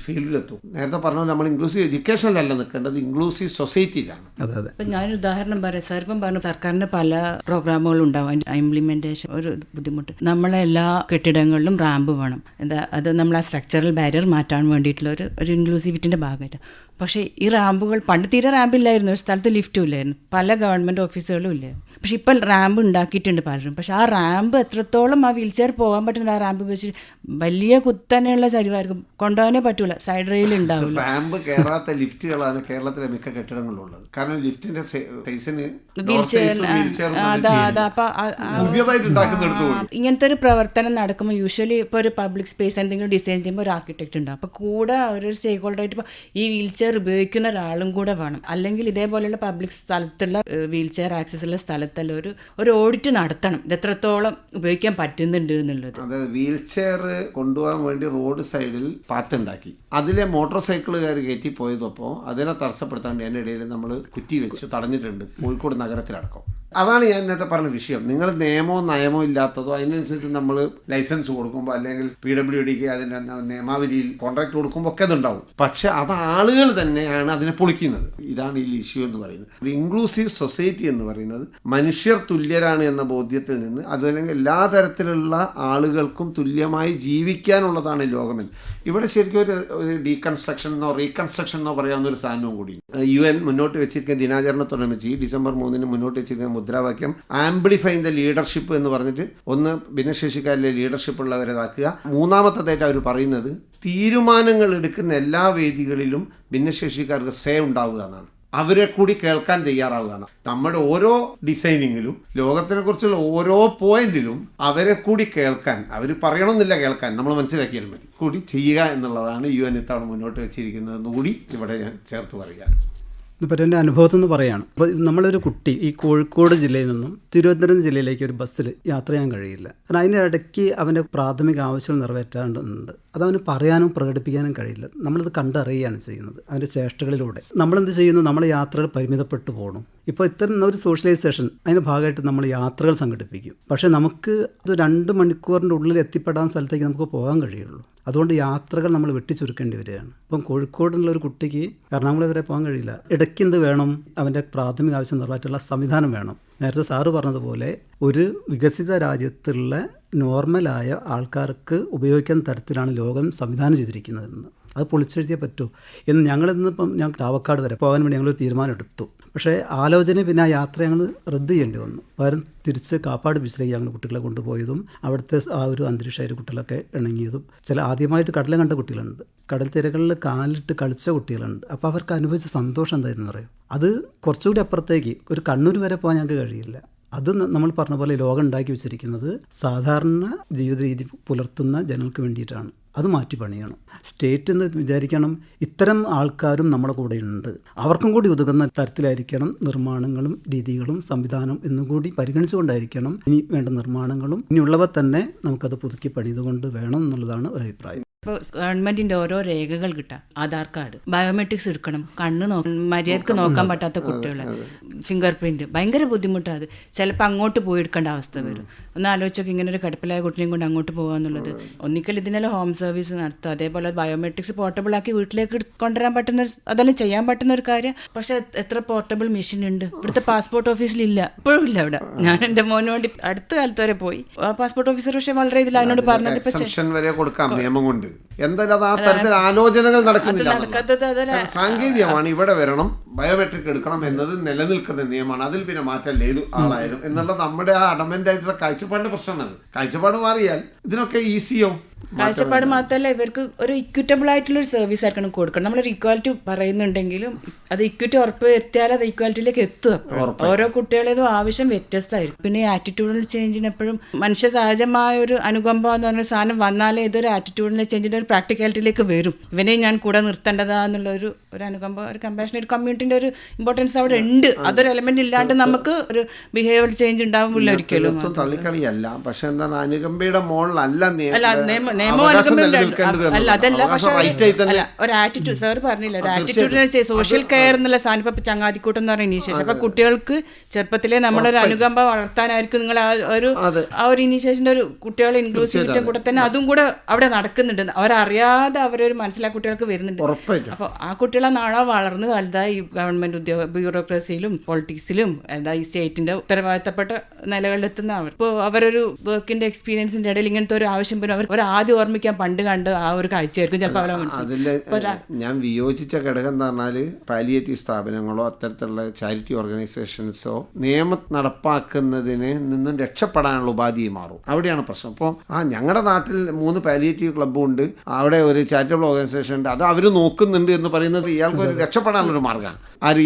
ഫീൽഡിലെത്തും. നേരത്തെ പറഞ്ഞ പോലെ നമ്മൾ ഇൻക്ലൂസീവ് എഡ്യൂക്കേഷനിലല്ല നിൽക്കേണ്ടത്, ഇൻക്ലൂസീവ് സൊസൈറ്റിയിലാണ്. ഇപ്പം ഞാനൊരു ഉദാഹരണം പറയാം. സാർ ഇപ്പം പറഞ്ഞു സർക്കാരിൻ്റെ പല പ്രോഗ്രാമുകളും ഉണ്ടാവും, അതിൻ്റെ ഇംപ്ലിമെൻറ്റേഷൻ ഒരു ബുദ്ധിമുട്ട്. നമ്മളെ എല്ലാ കെട്ടിടങ്ങളിലും റാമ്പ് വേണം. അത് നമ്മൾ ആ സ്ട്രക്ചറൽ ബാരിയർ മാറ്റാൻ വേണ്ടിയിട്ടുള്ള ഒരു ഇൻക്ലൂസിവിറ്റിൻ്റെ ഭാഗമായിട്ട്. പക്ഷേ ഈ റാമ്പുകൾ പണ്ട് തീരെ റാമ്പില്ലായിരുന്നു, ഒരു സ്ഥലത്ത് ലിഫ്റ്റും ഇല്ലായിരുന്നു, പല ഗവൺമെൻറ് ഓഫീസുകളും ഇല്ലായിരുന്നു. പക്ഷെ ഇപ്പം റാമ്പ് ഉണ്ടാക്കിയിട്ടുണ്ട് പലരും. പക്ഷെ ആ റാമ്പ് എത്രത്തോളം ആ വീൽ ചെയർ പോകാൻ പറ്റുന്ന ആ റാമ്പ് വെച്ച് വലിയ കുത്തനെയുള്ള ചരിവായിരിക്കും, കൊണ്ടുപോകാനേ പറ്റൂല, സൈഡ് റെയിൽ ഉണ്ടാവില്ല. റാമ്പ് കയറാത്ത ലിഫ്റ്റുകളാണ് കേരളത്തിലെ മിക്ക കെട്ടിടങ്ങളിലുള്ളത്. കാരണം ലിഫ്റ്റിന്റെ സൈസിന് ഇങ്ങനത്തെ ഒരു പ്രവർത്തനം നടക്കുമ്പോൾ യൂഷ്വലി ഇപ്പോൾ ഒരു പബ്ലിക് സ്പേസ് എന്തെങ്കിലും ഡിസൈൻ ചെയ്യുമ്പോൾ ഒരു ആർക്കിടെക്ട് ഉണ്ടാവും. അപ്പോൾ കൂടെ ഒരു സ്റ്റേക്ക് ഹോൾഡറായിട്ട് ഇപ്പോൾ ഈ വീൽ ചെയർ ഉപയോഗിക്കുന്ന ഒരാളും കൂടെ വേണം. അല്ലെങ്കിൽ ഇതേപോലെയുള്ള പബ്ലിക് സ്ഥലത്തുള്ള വീൽ ചെയർ ആക്സസ് ഉള്ള സ്ഥലത്തല്ല ഒരു ഓഡിറ്റ് നടത്തണം, ഇത് എത്രത്തോളം ഉപയോഗിക്കാൻ പറ്റുന്നുണ്ട് എന്നുള്ളത്. അതായത് വീൽ ചെയർ കൊണ്ടുപോകാൻ വേണ്ടി റോഡ് സൈഡിൽ പാത്തുണ്ടാക്കി അതിലെ മോട്ടോർ സൈക്കിളുകാർ കയറ്റി പോയതപ്പോൾ അതിനെ തടസ്സപ്പെടുത്താണ്ട് അതിൻ്റെ ഇടയിൽ നമ്മൾ കുറ്റി വെച്ച് തടഞ്ഞിട്ടുണ്ട്, കോഴിക്കോട് നഗരത്തിലടക്കം. അതാണ് ഞാൻ നേരത്തെ പറഞ്ഞ വിഷയം. നിങ്ങൾ നിയമമോ നയമോ ഇല്ലാത്തതോ അതിനനുസരിച്ച് നമ്മൾ ലൈസൻസ് കൊടുക്കുമ്പോൾ അല്ലെങ്കിൽ PWDക്ക് അതിൻ്റെ നിയമാവലിയിൽ കോൺട്രാക്ട് കൊടുക്കുമ്പോൾ ഒക്കെ അതുണ്ടാവും. പക്ഷെ അത് ആളുകൾ തന്നെയാണ് അതിനെ പൊളിക്കുന്നത്. ഇതാണ് ഈ ഇഷ്യൂ എന്ന് പറയുന്നത്. ഇത് ഇൻക്ലൂസീവ് സൊസൈറ്റി എന്ന് പറയുന്നത് മനുഷ്യർ തുല്യരാണ് എന്ന ബോധ്യത്തിൽ നിന്ന് അതല്ലെങ്കിൽ എല്ലാ തരത്തിലുള്ള ആളുകൾക്കും തുല്യമായി ജീവിക്കാനുള്ളതാണ് ലോകമെന്ന്. ഇവിടെ ശരിക്കും ഒരു ഡീകൺസ്ട്രക്ഷൻ എന്നോ റീകൺസ്ട്രക്ഷൻ എന്നോ പറയാവുന്ന ഒരു സാധനവും കൂടി UN മുന്നോട്ട് വെച്ചിരിക്കുന്ന ദിനാചരണത്തോടനുബന്ധിച്ച് ഡിസംബർ 3 മുന്നോട്ട് വെച്ചിരിക്കുന്ന മുദ്രാവാക്യം ആംപ്ലിഫൈങ് ദ ലീഡർഷിപ്പ് എന്ന് പറഞ്ഞിട്ട് ഒന്ന് ഭിന്നശേഷിക്കാരിലെ ലീഡർഷിപ്പ് ഉള്ളവരതാക്കുക. മൂന്നാമത്തേതായിട്ട് അവർ പറയുന്നത് തീരുമാനങ്ങൾ എടുക്കുന്ന എല്ലാ വേദികളിലും ഭിന്നശേഷിക്കാർക്ക് സേ ഉണ്ടാവുക എന്നാണ്. അവരെ കൂടി കേൾക്കാൻ തയ്യാറാവുക. നമ്മുടെ ഓരോ ഡിസൈനിങ്ങിലും ലോകത്തിനെ കുറിച്ചുള്ള ഓരോ പോയിന്റിലും അവരെ കൂടി കേൾക്കാൻ, അവർ പറയണമെന്നില്ല, കേൾക്കാൻ നമ്മൾ മനസ്സിലാക്കിയാൽ മതി, കൂടി ചെയ്യുക എന്നുള്ളതാണ് UN ഇത്തവണ മുന്നോട്ട് വെച്ചിരിക്കുന്നതെന്ന് കൂടി ഇവിടെ ഞാൻ ചേർത്ത് പറയുകയാണ്. ഇപ്പോൾ എൻ്റെ അനുഭവത്തിൽ നിന്ന് പറയുകയാണ്. അപ്പോൾ നമ്മളൊരു കുട്ടി ഈ കോഴിക്കോട് ജില്ലയിൽ നിന്നും തിരുവനന്തപുരം ജില്ലയിലേക്ക് ഒരു ബസ്സിൽ യാത്ര ചെയ്യാൻ കഴിയില്ല. കാരണം അതിൻ്റെ ഇടയ്ക്ക് അവൻ്റെ പ്രാഥമിക ആവശ്യങ്ങൾ നിറവേറ്റാണ്ടുണ്ട്. അതവന് പറയാനും പ്രകടിപ്പിക്കാനും കഴിയില്ല. നമ്മളിത് കണ്ടറിയുകയാണ് ചെയ്യുന്നത് അവൻ്റെ ചേഷ്ടകളിലൂടെ. നമ്മളെന്ത് ചെയ്യുന്നു, നമ്മുടെ യാത്രകൾ പരിമിതപ്പെട്ടു പോകണം. ഇപ്പോൾ ഇത്തരം ഒരു സോഷ്യലൈസേഷൻ അതിൻ്റെ ഭാഗമായിട്ട് നമ്മൾ യാത്രകൾ സംഘടിപ്പിക്കും. പക്ഷേ നമുക്ക് അത് 2 മണിക്കൂറിൻ്റെ ഉള്ളിൽ എത്തിപ്പെടാൻ സ്ഥലത്തേക്ക് നമുക്ക് പോകാൻ കഴിയുള്ളൂ. അതുകൊണ്ട് യാത്രകൾ നമ്മൾ വെട്ടിച്ചുരുക്കേണ്ടി വരികയാണ്. ഇപ്പം കോഴിക്കോടുള്ള ഒരു കുട്ടിക്ക് എറണാകുളം വരെ പോകാൻ കഴിയില്ല. ഇടയ്ക്ക് എന്ത് വേണം, അവൻ്റെ പ്രാഥമിക ആവശ്യം നിറവേറ്റാനുള്ള സംവിധാനം വേണം. നേരത്തെ സാറ് പറഞ്ഞതുപോലെ ഒരു വികസിത രാജ്യത്തുള്ള നോർമലായ ആൾക്കാർക്ക് ഉപയോഗിക്കുന്ന തരത്തിലാണ് ലോകം സംവിധാനം ചെയ്തിരിക്കുന്നതെന്ന്. അത് പൊളിച്ചെഴുതിയേ പറ്റൂ എന്ന് ഞാൻ ചാവക്കാട് വരെ പോകാൻ വേണ്ടി ഞങ്ങളൊരു തീരുമാനം എടുത്തു. പക്ഷേ ആലോചന പിന്നെ ആ യാത്ര ഞങ്ങൾ റദ്ദ് ചെയ്യേണ്ടി വന്നു. പകരം തിരിച്ച് കാപ്പാട് ബീച്ചിലേക്ക് ഞങ്ങൾ കുട്ടികളെ കൊണ്ടുപോയതും അവിടുത്തെ ആ ഒരു അന്തരീക്ഷമായിട്ട് കുട്ടികളൊക്കെ ഇണങ്ങിയതും ആദ്യമായിട്ട് കടല കണ്ട കുട്ടികളുണ്ട്, കടൽ തിരകളിൽ കാലിട്ട് കളിച്ച കുട്ടികളുണ്ട്. അപ്പോൾ അവർക്ക് അനുഭവിച്ച സന്തോഷം എന്തായിരുന്നു പറയും. അത് കുറച്ചുകൂടി അപ്പുറത്തേക്ക് ഒരു കണ്ണൂർ വരെ പോകാൻ ഞങ്ങൾക്ക് കഴിയില്ല. അത് നമ്മൾ പറഞ്ഞ പോലെ ലോകം ഉണ്ടാക്കി വെച്ചിരിക്കുന്നത് സാധാരണ ജീവിത രീതി പുലർത്തുന്ന ജനങ്ങൾക്ക് വേണ്ടിയിട്ടാണ്. അത് മാറ്റി പണിയണം. സ്റ്റേറ്റ് എന്ന് വിചാരിക്കണം ഇത്തരം ആൾക്കാരും നമ്മുടെ കൂടെയുണ്ട്, അവർക്കും കൂടി ഉതകുന്ന തരത്തിലായിരിക്കണം നിർമ്മാണങ്ങളും രീതികളും സംവിധാനം എന്നും കൂടി പരിഗണിച്ചുകൊണ്ടായിരിക്കണം ഇനി വേണ്ട നിർമ്മാണങ്ങളും. ഇനിയുള്ളവ തന്നെ നമുക്കത് പുതുക്കി പണിതുകൊണ്ട് വേണം എന്നുള്ളതാണ് ഒരു അഭിപ്രായം. ഇപ്പോൾ ഗവൺമെന്റിന്റെ ഓരോ രേഖകൾ കിട്ടാം, ആധാർ കാർഡ്, ബയോമെട്രിക്സ് എടുക്കണം, കണ്ണ് മര്യാദക്ക് നോക്കാൻ പറ്റാത്ത കുട്ടികളെ, ഫിംഗർ പ്രിന്റ്, ഭയങ്കര ബുദ്ധിമുട്ടാണ്. അത് ചിലപ്പോൾ അങ്ങോട്ട് പോയി എടുക്കേണ്ട അവസ്ഥ വരും. ഒന്ന് ആലോചിച്ചൊക്കെ ഇങ്ങനെ ഒരു കിടപ്പിലായ കുട്ടിനെയും കൊണ്ട് അങ്ങോട്ട് പോകാന്നുള്ളത്. ഒന്നിക്കൽ ഇതിനെല്ലാം ഹോം സർവീസ് നടത്തുക, അതേപോലെ ബയോമെട്രിക്സ് പോർട്ടബിൾ ആക്കി വീട്ടിലേക്ക് കൊണ്ടുവരാൻ പറ്റുന്ന അതെല്ലാം ചെയ്യാൻ പറ്റുന്ന ഒരു കാര്യം. പക്ഷെ എത്ര പോർട്ടബിൾ മെഷീൻ ഉണ്ട് ഇവിടുത്തെ പാസ്പോർട്ട് ഓഫീസിലില്ല, ഇപ്പോഴും ഇല്ല അവിടെ. ഞാൻ എൻ്റെ മോന് വേണ്ടി അടുത്ത കാലത്ത് വരെ പോയി, പാസ്പോർട്ട് ഓഫീസർ പക്ഷേ വളരെ ഇതിൽ അതിനോട് പറഞ്ഞത് വരെ കൊടുക്കാം നിയമം കൊണ്ട്. എന്തായാലും അത് ആ തരത്തിൽ ആലോചനകൾ നടക്കുന്നില്ല. നടക്കാത്തത് അതൊരു സാങ്കേതികമാണ്, ഇവിടെ വരണം, ബയോമെട്രിക് എടുക്കണം എന്നത് നിലനിൽക്കുന്ന നിയമമാണ്, അതിൽ പിന്നെ മാറ്റം ഏതു ആളായാലും എന്നുള്ള നമ്മുടെ ആ അഡമന്റ് ആയിട്ടുള്ള കാഴ്ചപ്പാടിന്റെ പ്രശ്നമാണ്. കാഴ്ചപ്പാട് മാറിയാൽ ഇതിനൊക്കെ ഈസിയോ. കാഴ്ചപ്പാട് മാത്രമല്ല, ഇവർക്ക് ഒരു ഇക്വിറ്റബിൾ ആയിട്ടുള്ള ഒരു സർവീസ് ആയിരിക്കണം കൊടുക്കണം. നമ്മളൊരു ഇക്വാലിറ്റി പറയുന്നുണ്ടെങ്കിലും അത് ഇക്വിറ്റി ഉറപ്പ് വരുത്തിയാൽ അത് ഇക്വാലിറ്റിയിലേക്ക് എത്തുക. ഓരോ കുട്ടികളേതും ആവശ്യം വ്യത്യസ്തമായിരിക്കും. പിന്നെ ആറ്റിറ്റ്യൂഡൽ ചേഞ്ചിന് എപ്പോഴും മനുഷ്യ സഹജമായ ഒരു അനുകമ്പ എന്ന് പറഞ്ഞ സാധനം വന്നാലേ ഇതൊരു ആറ്റിറ്റ്യൂഡിലെ ചേഞ്ചിന്റെ ഒരു പ്രാക്ടിക്കാലിറ്റിയിലേക്ക് വരും. ഇവനെ ഞാൻ കൂടെ നിർത്തേണ്ടതാന്നുള്ള ഒരു അനുകമ്പ, ഒരു കമ്പാഷനേറ്റ് കമ്മ്യൂണിറ്റിന്റെ ഒരു ഇമ്പോർട്ടൻസ് അവിടെ ഉണ്ട്. അതൊരു എലമെന്റ് ഇല്ലാണ്ട് നമുക്ക് ഒരു ബിഹേവിയർ ചേഞ്ച് ഉണ്ടാവില്ല ഒരിക്കലും. തള്ളിക്കളിയല്ല, പക്ഷെ എന്താണ് അനുകമ്പയുടെ മോളിലല്ല ഒരു ആറ്റിറ്റ്യൂഡ്. സാർ പറഞ്ഞില്ല, ഒരു ആറ്റിറ്റ്യൂഡിനെ സോഷ്യൽ കെയർ എന്നുള്ള സാധനം ഇപ്പൊ ചങ്ങാതിക്കൂട്ടം എന്ന് പറയുന്ന ഇനീഷ്യേഷൻ. അപ്പൊ കുട്ടികൾക്ക് ചെറുപ്പത്തിലെ നമ്മളൊരു അനുകമ്പ വളർത്താനായിരിക്കും നിങ്ങൾ ആ ഒരു ഇനീഷ്യേഷന്റെ ഒരു കുട്ടികളെ ഇൻക്ലൂസീവിറ്റിയും കൂടെ തന്നെ അതും കൂടെ അവിടെ നടക്കുന്നുണ്ട്. അവരറിയാതെ അവരൊരു മനസ്സിലാക്കി കുട്ടികൾക്ക് വരുന്നുണ്ട്. അപ്പോൾ ആ കുട്ടികളെ നാളെ വളർന്ന് വലുതായി ഗവൺമെന്റ് ബ്യൂറോക്രസിയിലും പൊളിറ്റിക്സിലും എന്താ ഈ സ്റ്റേറ്റിന്റെ ഉത്തരവാദിത്തപ്പെട്ട നിലകളിലെത്തുന്ന അവർ ഇപ്പോൾ അവരൊരു വർക്കിന്റെ എക്സ്പീരിയൻസിന്റെ ഇടയിൽ ഇങ്ങനത്തെ ഒരു ആവശ്യം പിന്നെ അവർ ആദ്യം ഓർമ്മിക്കാൻ പണ്ട് കണ്ട് ആ ഒരു കാഴ്ചയായിരിക്കും ചിലപ്പോൾ അവരെ. ഞാൻ വിയോജിച്ച ഘടകം എന്ന് പറഞ്ഞാല് പാലിയേറ്റീവ് സ്ഥാപനങ്ങളോ അത്തരത്തിലുള്ള ചാരിറ്റി ഓർഗനൈസേഷൻസോ നിയമം നടപ്പാക്കുന്നതിന് നിന്നും രക്ഷപ്പെടാനുള്ള ഉപാധിയും മാറും. അവിടെയാണ് പ്രശ്നം. ഇപ്പോൾ ഞങ്ങളുടെ നാട്ടിൽ 3 പാലിയേറ്റീവ് ക്ലബ്ബും ഉണ്ട്, അവിടെ ഒരു ചാരിറ്റബിൾ ഓർഗനൈസേഷൻ ഉണ്ട്, അത് അവർ നോക്കുന്നുണ്ട് എന്ന് പറയുന്നത് ഇയാൾക്ക് ഒരു രക്ഷപ്പെടാനുള്ളൊരു മാർഗ്ഗമാണ്.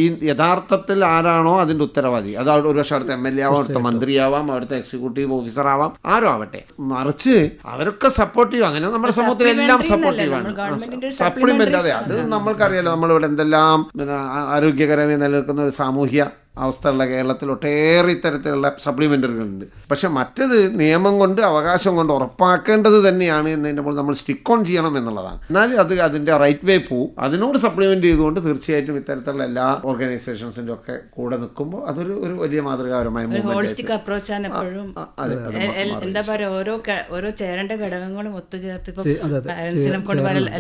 ഈ യഥാർത്ഥത്തിൽ ആരാണോ അതിന്റെ ഉത്തരവാദി, അത് ഒരു പക്ഷേ അവിടുത്തെ MLA ആവാം, അവിടുത്തെ മന്ത്രിയാവാം, അവിടുത്തെ എക്സിക്യൂട്ടീവ് ഓഫീസർ ആവാം, ആരോ ആവട്ടെ, മറിച്ച് അവരൊക്കെ സപ്പോർട്ടീവ്. അങ്ങനെ നമ്മുടെ സമൂഹത്തിൽ എല്ലാം സപ്പോർട്ടീവാണ്. സപ്ലിമെന്റ്, അതെ, അത് നമ്മൾക്കറിയാലോ. നമ്മളിവിടെ എന്തെല്ലാം ആരോഗ്യകരമായി നിലനിൽക്കുന്ന ഒരു സാമൂഹ്യ അവസ്ഥയുള്ള കേരളത്തിൽ ഒട്ടേറെ ഇത്തരത്തിലുള്ള സപ്ലിമെൻ്ററികളുണ്ട്. പക്ഷെ മറ്റത് നിയമം കൊണ്ട് അവകാശം കൊണ്ട് ഉറപ്പാക്കേണ്ടത് തന്നെയാണ് എന്നതിൻ്റെ മുകളിൽ നമ്മൾ സ്റ്റിക്ക് ഓൺ ചെയ്യണം എന്നുള്ളതാണ്. എന്നാൽ അത് അതിൻ്റെ റൈറ്റ് വേ പോവും. അതിനോട് സപ്ലിമെൻ്റ് ചെയ്തുകൊണ്ട് തീർച്ചയായിട്ടും ഇത്തരത്തിലുള്ള എല്ലാ ഓർഗനൈസേഷൻസിൻ്റെ ഒക്കെ കൂടെ നിൽക്കുമ്പോൾ അതൊരു വലിയ മാതൃകാപരമായ അപ്രോച്ചാണ് എപ്പോഴും. എന്താ പറയുക, ഓരോ ചേരേണ്ട ഘടകങ്ങളും ഒത്തുചേർത്ത്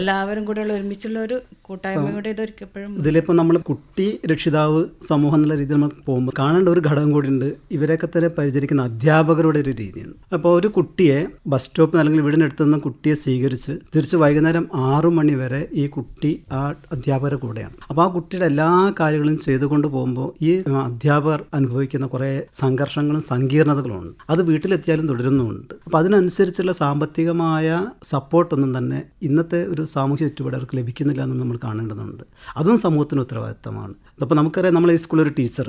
എല്ലാവരും കൂടെ ഒരുമിച്ചുള്ള ഒരു കൂട്ടായ്മയുടെ ഇതൊരിക്കപ്പോഴും ഇതിലിപ്പോൾ നമ്മൾ കുട്ടി രക്ഷിതാവ് സമൂഹം എന്നുള്ള രീതിയിൽ പോകുമ്പോൾ കാണേണ്ട ഒരു ഘടകം കൂടിയുണ്ട്. ഇവരെയൊക്കെ തന്നെ പരിചരിക്കുന്ന അധ്യാപകരുടെ ഒരു രീതിയാണ്. അപ്പോൾ ഒരു കുട്ടിയെ ബസ് സ്റ്റോപ്പിൽ അല്ലെങ്കിൽ വീടിനടുത്ത് നിന്ന് കുട്ടിയെ സ്വീകരിച്ച് തിരിച്ച് വൈകുന്നേരം 6 മണി വരെ ഈ കുട്ടി ആ അധ്യാപകരുടെ കൂടെയാണ്. അപ്പോൾ ആ കുട്ടിയുടെ എല്ലാ കാര്യങ്ങളും ചെയ്തുകൊണ്ട് പോകുമ്പോൾ ഈ അധ്യാപകർ അനുഭവിക്കുന്ന കുറേ സംഘർഷങ്ങളും സങ്കീർണതകളും ഉണ്ട്. അത് വീട്ടിലെത്തിയാലും തുടരുന്നുമുണ്ട്. അപ്പോൾ അതിനനുസരിച്ചുള്ള സാമ്പത്തികമായ സപ്പോർട്ടൊന്നും തന്നെ ഇന്നത്തെ ഒരു സാമൂഹ്യ ചുറ്റുപാട് അവർക്ക് ലഭിക്കുന്നില്ല എന്ന് നമ്മൾ കാണേണ്ടതുണ്ട്. അതും സമൂഹത്തിന് ഉത്തരവാദിത്തമാണ്. അപ്പോൾ നമുക്കറിയാം, നമ്മളെ ഈ സ്കൂളിൽ ഒരു ടീച്ചർ,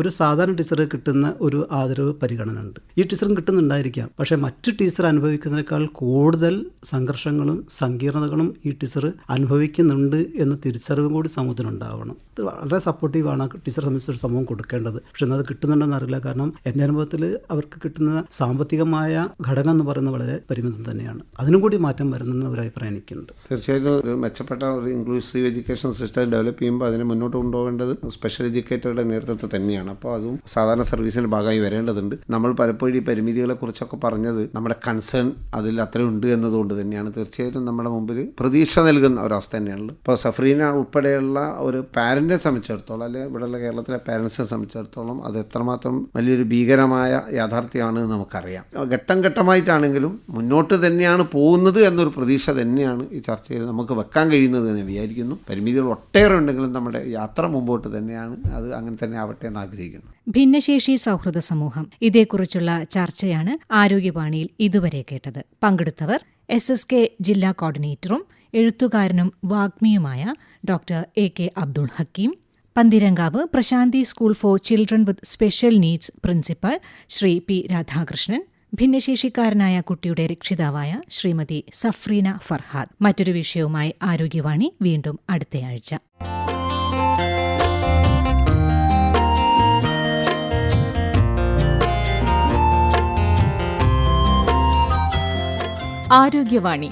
ഒരു സാധാരണ ടീച്ചർ കിട്ടുന്ന ഒരു ആദരവ് പരിഗണന ഉണ്ട്. ഈ ടീച്ചറും കിട്ടുന്നുണ്ടായിരിക്കാം. പക്ഷേ മറ്റു ടീച്ചർ അനുഭവിക്കുന്നതിനേക്കാൾ കൂടുതൽ സംഘർഷങ്ങളും സങ്കീർണതകളും ഈ ടീച്ചർ അനുഭവിക്കുന്നുണ്ട് എന്ന തിരിച്ചറിവും കൂടി സമൂഹത്തിനുണ്ടാവണം. ഇത് വളരെ സപ്പോർട്ടീവാണ് ടീച്ചറെ സംബന്ധിച്ചൊരു സമൂഹം കൊടുക്കേണ്ടത്. പക്ഷെ അത് കിട്ടുന്നുണ്ടെന്ന് അറിയില്ല. കാരണം എൻ്റെ അനുഭവത്തിൽ അവർക്ക് കിട്ടുന്ന സാമ്പത്തികമായ ഘടകം എന്ന് പറയുന്നത് വളരെ പരിമിതം തന്നെയാണ്. അതിനും കൂടി മാറ്റം വരുന്ന ഒരു അഭിപ്രായം എനിക്കുണ്ട്. തീർച്ചയായിട്ടും ഒരു മെച്ചപ്പെട്ട ഒരു ഇൻക്ലൂസീവ് എഡ്യൂക്കേഷൻ സിസ്റ്റം ഡെവലപ്പ് ചെയ്യുമ്പോൾ അതിനെ മുന്നോട്ട് കൊണ്ടുപോകേണ്ടത് സ്പെഷ്യൽ എഡ്യൂക്കേറ്ററുടെ നേതൃത്വത്തിൽ തന്നെയാണ്. അപ്പോൾ അതും സാധാരണ സർവീസിൻ്റെ ഭാഗമായി വരേണ്ടതുണ്ട്. നമ്മൾ പലപ്പോഴും ഈ പരിമിതികളെ കുറിച്ചൊക്കെ പറഞ്ഞത് നമ്മുടെ കൺസേൺ അതിൽ അത്രയുണ്ട് എന്നതുകൊണ്ട് തന്നെയാണ്. തീർച്ചയായിട്ടും നമ്മുടെ മുമ്പിൽ പ്രതീക്ഷ നൽകുന്ന ഒരവസ്ഥ തന്നെയാണുള്ളത്. ഇപ്പോൾ സഫ്രീന ഉൾപ്പെടെയുള്ള ഒരു പാരന്റിനെ സംബന്ധിച്ചിടത്തോളം, അല്ലെങ്കിൽ ഇവിടെയുള്ള കേരളത്തിലെ പാരൻസിനെ സംബന്ധിച്ചിടത്തോളം അത് എത്രമാത്രം വലിയൊരു ഭീകരമായ യാഥാർത്ഥ്യമാണെന്ന് നമുക്കറിയാം. ഘട്ടം ഘട്ടമായിട്ടാണെങ്കിലും മുന്നോട്ട് തന്നെയാണ് പോകുന്നത് എന്നൊരു പ്രതീക്ഷ തന്നെയാണ് ഈ ചർച്ചയിൽ നമുക്ക് വെക്കാൻ കഴിയുന്നത് എന്ന് വിചാരിക്കുന്നു. പരിമിതികൾ ഒട്ടേറെ ഉണ്ടെങ്കിലും നമ്മുടെ യാത്ര മുമ്പോട്ട് തന്നെയാണ്. അത് അങ്ങനെ തന്നെ ആവട്ടെ എന്ന് ആഗ്രഹിക്കുന്നു. ഭിന്നശേഷി സൗഹൃദ സമൂഹം, ഇതേക്കുറിച്ചുള്ള ചർച്ചയാണ് ആരോഗ്യവാണിയിൽ ഇതുവരെ കേട്ടത്. പങ്കെടുത്തവർ SSK ജില്ലാ കോർഡിനേറ്ററും എഴുത്തുകാരനും വാഗ്മിയുമായ doctor AK Abdul Hakeem, Panthirankavu Prasanthi school for children with special needs principal Shri P Radhakrishnan, ഭിന്നശേഷിക്കാരനായ കുട്ടിയുടെ രക്ഷിതാവായ ശ്രീമതി സഫ്രീന ഫർഹാദ്. മറ്റൊരു വിഷയവുമായി ആരോഗ്യവാണി വീണ്ടും അടുത്തയാഴ്ച. ആരോഗ്യവാണി